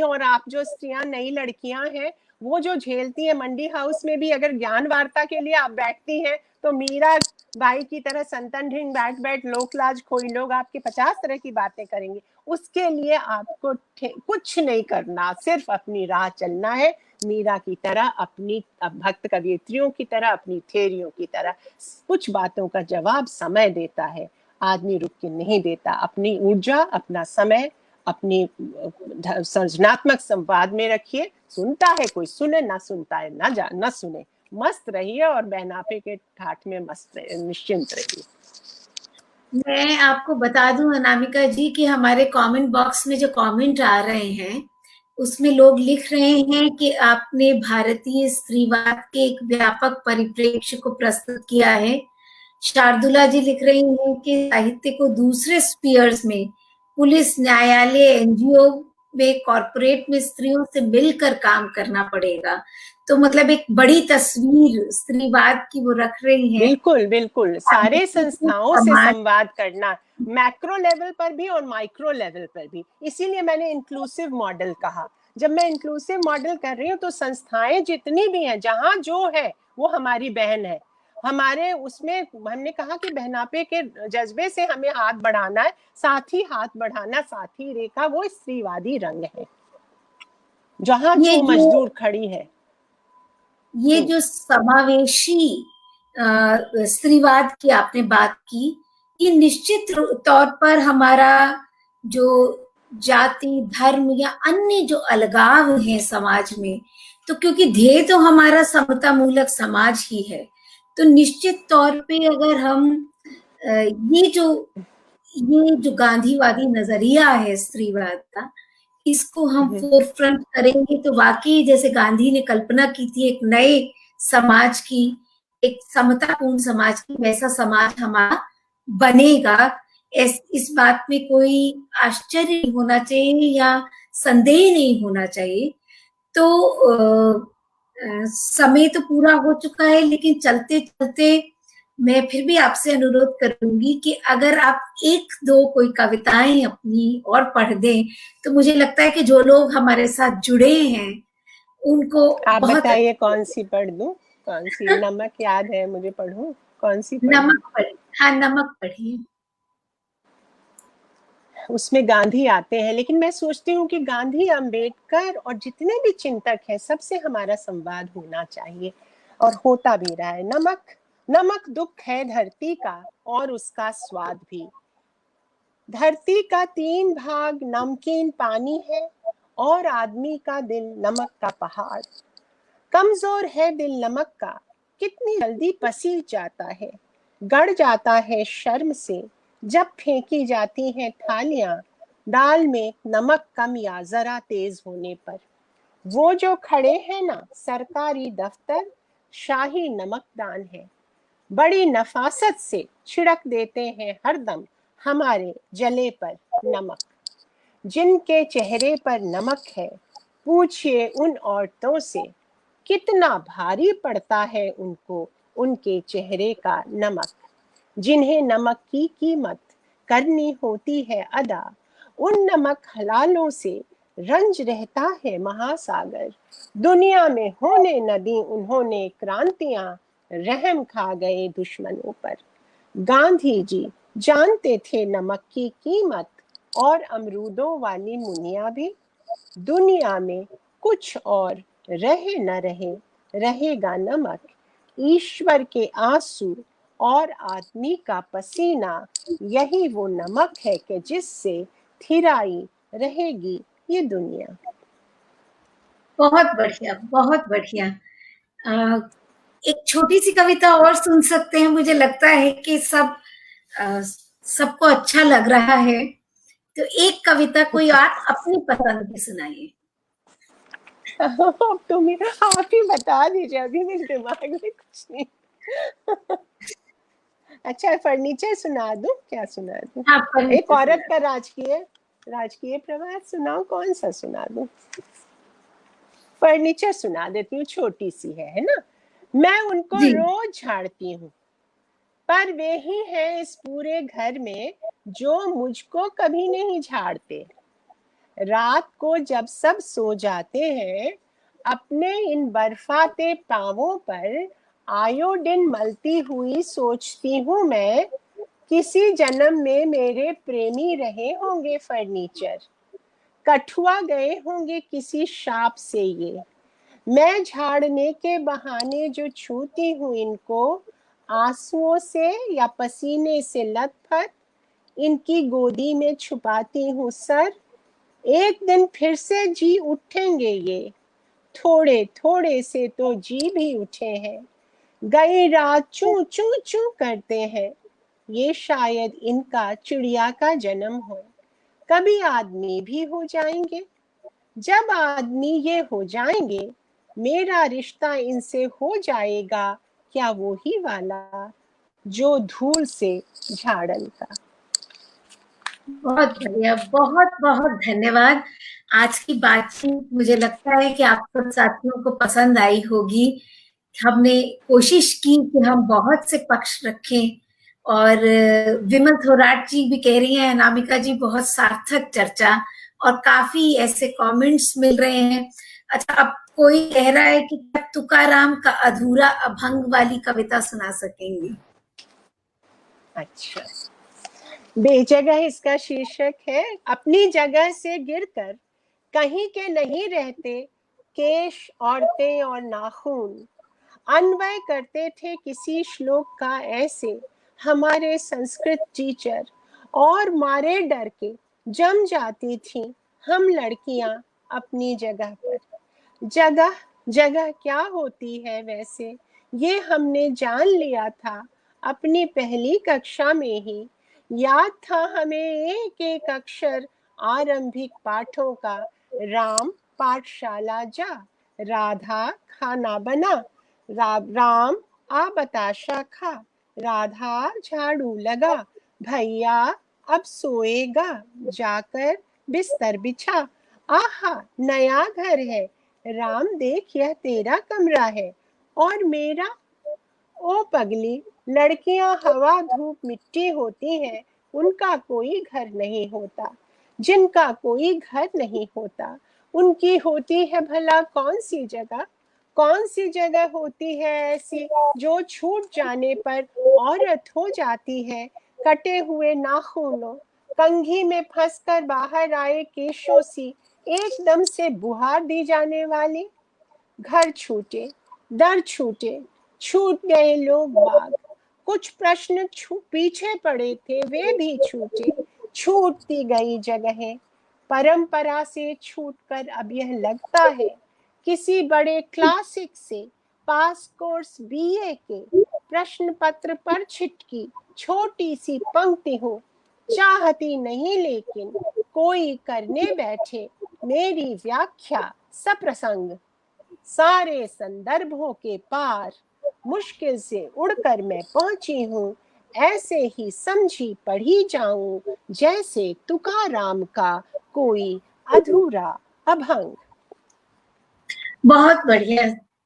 और आप जो स्त्रियां, नई लड़कियां हैं, वो जो झेलती है, मंडी हाउस में भी अगर ज्ञान वार्ता के लिए आप बैठती हैं, तो मीरा बाई की तरह संतन ढींग बैठ लोक लाज खोई लोग आपके 50 तरह की बातें करेंगे। उसके लिए आपको कुछ नहीं करना, सिर्फ अपनी राह चलना है, मीरा की तरह, अपनी भक्त कवियत्रियों की तरह, अपनी थेरियों की तरह। कुछ बातों का जवाब समय देता है, आदमी रुक के नहीं देता। अपनी ऊर्जा, अपना समय, अपनी सृजनात्मक संवाद में रखिए। सुनता है कोई सुने, ना सुनता है ना सुने। मस्त रहिए और बहनापे के ठाठ में मस्त निश्चिंत रहिए। मैं आपको बता दूं अनामिका जी कि हमारे कमेंट बॉक्स में जो कमेंट आ रहे हैं उसमें लोग लिख रहे हैं कि आपने भारतीय स्त्रीवाद के एक व्यापक परिप्रेक्ष्य को प्रस्तुत किया है। शार्दुला जी लिख रही हैं कि साहित्य को दूसरे स्पीयर्स में, पुलिस, न्यायालय, एनजीओ में, कॉरपोरेट में स्त्रियों से मिलकर काम करना पड़ेगा। तो मतलब एक बड़ी तस्वीर स्त्रीवाद की वो रख रही हैं। बिल्कुल बिल्कुल, सारे संस्थाओं से समाज संवाद करना, मैक्रो लेवल पर भी और माइक्रो लेवल पर भी। इसीलिए मैंने इंक्लूसिव मॉडल कहा। जब मैं इंक्लूसिव मॉडल कर रही हूँ तो संस्थाएं जितनी भी हैं, जहां जो है वो हमारी बहन है। हमारे उसमें हमने कहा कि बहनापे के जज्बे से हमें हाथ बढ़ाना है, साथ ही हाथ बढ़ाना, साथ ही रेखा वो स्त्रीवादी रंग है, जहां ये जो जो मजदूर खड़ी है। ये जो समावेशी स्त्रीवाद की आपने बात की, ये निश्चित तौर पर हमारा जो जाति, धर्म या अन्य जो अलगाव है समाज में, तो क्योंकि ध्येय तो हमारा समता मूलक समाज ही है, तो निश्चित तौर पे अगर हम ये जो गांधीवादी नजरिया है स्त्रीवाद का, इसको हम फोर फ्रंट करेंगे तो वाकई जैसे गांधी ने कल्पना की थी एक नए समाज की, एक समतापूर्ण समाज की, वैसा समाज हमारा बनेगा। इस बात में कोई आश्चर्य नहीं होना चाहिए या संदेह नहीं होना चाहिए। तो समय तो पूरा हो चुका है, लेकिन चलते चलते मैं फिर भी आपसे अनुरोध करूंगी कि अगर आप एक दो कोई कविताएं अपनी और पढ़ दें, तो मुझे लगता है कि जो लोग हमारे साथ जुड़े हैं उनको आप बहुत बताइए अच्छा कौन सी पढ़ दूं? कौन सी? नमक याद है मुझे, पढ़ूं? कौन सी पढ़ दूं? नमक पढ़िए। हाँ, नमक पढ़िए। उसमें गांधी आते हैं, लेकिन मैं सोचती हूँ कि गांधी, अंबेडकर और जितने भी चिंतक हैं सबसे हमारा संवाद होना चाहिए, और होता भी रहा है। नमक, नमक दुख है धरती का और उसका स्वाद भी। धरती का 3 भाग नमकीन पानी है और आदमी का दिल नमक का पहाड़। कमजोर है दिल नमक का, कितनी जल्दी पसीज जाता है, गड़ जाता है शर्म से जब फेंकी जाती हैं थालियां दाल में नमक कम या जरा तेज होने पर। वो जो खड़े हैं ना सरकारी दफ्तर, शाही नमकदान है, बड़ी नफासत से छिड़क देते हैं हरदम हमारे जले पर नमक। जिनके चेहरे पर नमक है, पूछिए उन औरतों से कितना भारी पड़ता है उनको उनके चेहरे का नमक। जिन्हें नमक की कीमत करनी होती है अदा, उन नमक हलालों से रंज रहता है महासागर। दुनिया में होने न दी उन्होंने क्रांतियां, रहम खा गए दुश्मनों पर। गांधी जी जानते थे नमक की कीमत, और अमरूदों वाली मुनिया भी। दुनिया में कुछ और रहे न रहे, रहेगा नमक। ईश्वर के आंसू और आदमी का पसीना, यही वो नमक है कि जिससे थिराई रहेगी ये दुनिया। बहुत बढ़िया, बहुत बढ़िया। एक छोटी सी कविता और सुन सकते हैं, मुझे लगता है कि सबको अच्छा लग रहा है। तो एक कविता कोई आप अपनी पसंद की सुनाइए। अब तो मेरा आप ही बता दीजिए, अभी मेरे दिमाग में कुछ नहीं। अच्छा, फर्नीचर सुना दूं? क्या सुना दूं? हाँ, एक फर्नीचर औरत सुना। का राजकीय राजकीय प्रभात सुनाओ? कौन सा सुना दूं? फर्नीचर सुना देती हूँ, छोटी सी है ना। मैं उनको जी। रोज झाड़ती हूँ, पर वे ही हैं इस पूरे घर में जो मुझको कभी नहीं झाड़ते। रात को जब सब सो जाते हैं, अपने इन बर्फाते पांवों पर आयोडीन मलती हुई सोचती हूँ मैं, किसी जन्म में मेरे प्रेमी रहे होंगे फर्नीचर, कठुआ गए होंगे किसी शाप से ये। मैं झाड़ने के बहाने जो छूती हूँ इनको, आंसुओं से या पसीने से लथपथ इनकी गोदी में छुपाती हूँ सर। एक दिन फिर से जी उठेंगे ये, थोड़े थोड़े से तो जी भी उठे हैं। गई रात चू चू चू करते हैं, ये शायद इनका चिड़िया का जन्म हो। कभी आदमी भी हो जाएंगे। जब आदमी ये हो जाएंगे, मेरा रिश्ता इनसे हो जाएगा क्या वही वाला जो धूल से झाड़न का। बहुत बढ़िया, बहुत-बहुत धन्यवाद। आज की बातचीत मुझे लगता है कि आप सब साथियों को पसंद आई होगी। हमने कोशिश की कि हम बहुत से पक्ष रखें और विमल थोराट जी भी कह रही हैं, अनामिका जी बहुत सार्थक चर्चा और काफ़ी ऐसे कमेंट्स मिल रहे हैं। अच्छा, अब कोई कह रहा है कि क्या तुकाराम का अधूरा अभंग वाली कविता सुना सकेंगी? अच्छा, बेजगह इसका शीर्षक है। अपनी जगह से गिरकर कहीं के नहीं रहते केश, औरतें और नाखून। अन्वय करते थे किसी श्लोक का ऐसे हमारे संस्कृत टीचर, और मारे डर के जम जाती थी हम लड़कियां अपनी जगह पर। जगह जगह क्या होती है वैसे, ये हमने जान लिया था अपनी पहली कक्षा में ही। याद था हमें एक एक अक्षर आरंभिक पाठों का। राम पाठशाला जा, राधा खाना बना, राम आ बताशा खा, राधा झाड़ू लगा, भैया अब सोएगा जाकर बिस्तर बिछा। आहा नया घर है, राम देख यह तेरा कमरा है और मेरा। ओ पगली, लड़कियां हवा धूप मिट्टी होती हैं, उनका कोई घर नहीं होता। जिनका कोई घर नहीं होता, उनकी होती है भला कौन सी जगह। कौन सी जगह होती है ऐसी जो छूट जाने पर औरत हो जाती है कटे हुए नाखूनों, कंघी में फंसकर बाहर आए केशों सी एकदम से बुहार दी जाने वाली। घर छूटे, दर छूटे, छूट गए लोग बाग, कुछ प्रश्न पीछे पड़े थे वे भी छूटे। छूटती गई जगहें परंपरा से छूटकर अब यह लगता है किसी बड़े क्लासिक से पास कोर्स बीए के प्रश्न पत्र पर छिटकी छोटी सी पंक्ति हो। चाहती नहीं लेकिन कोई करने बैठे मेरी व्याख्या सप्रसंग। सारे संदर्भों के पार मुश्किल से उड़कर मैं पहुंची हूँ, ऐसे ही समझी पढ़ी जाऊं जैसे तुकाराम का कोई अधूरा अभंग। बहुत बढ़िया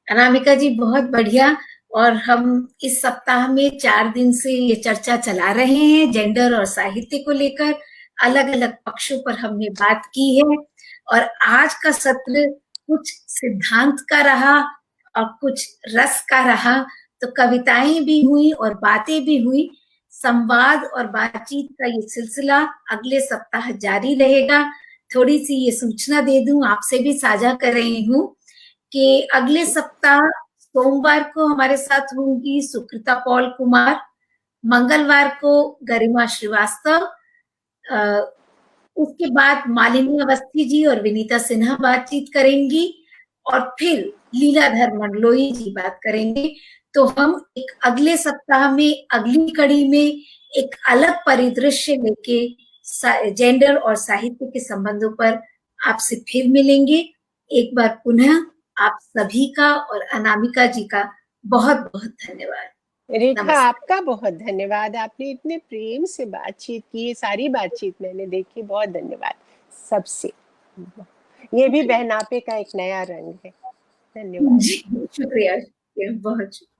अनामिका जी, बहुत बढ़िया। और हम इस सप्ताह में 4 दिन से ये चर्चा चला रहे हैं जेंडर और साहित्य को लेकर। अलग अलग पक्षों पर हमने बात की है और आज का सत्र कुछ सिद्धांत का रहा और कुछ रस का रहा। तो कविताएं भी हुई और बातें भी हुई। संवाद और बातचीत का ये सिलसिला अगले सप्ताह जारी रहेगा। थोड़ी सी ये सूचना दे दूं, आपसे भी साझा कर रही हूँ कि अगले सप्ताह सोमवार को हमारे साथ होंगी सुकृता पॉल कुमार, मंगलवार को गरिमा श्रीवास्तव, उसके बाद मालिनी अवस्थी जी और विनीता सिन्हा बातचीत करेंगी और फिर लीलाधर मंडलोई जी बात करेंगे। तो हम एक अगले सप्ताह में अगली कड़ी में एक अलग परिदृश्य लेके जेंडर और साहित्य के संबंधों पर आपसे फिर मिलेंगे। एक बार पुनः आप सभी का और अनामिका जी का बहुत बहुत धन्यवाद। रेखा, नमस्कार। आपका बहुत धन्यवाद। आपने इतने प्रेम से बातचीत की, सारी बातचीत मैंने देखी। बहुत धन्यवाद सबसे। ये भी बहनापे का एक नया रंग है। धन्यवाद। जी, शुक्रिया, बहुत शुक्रिया।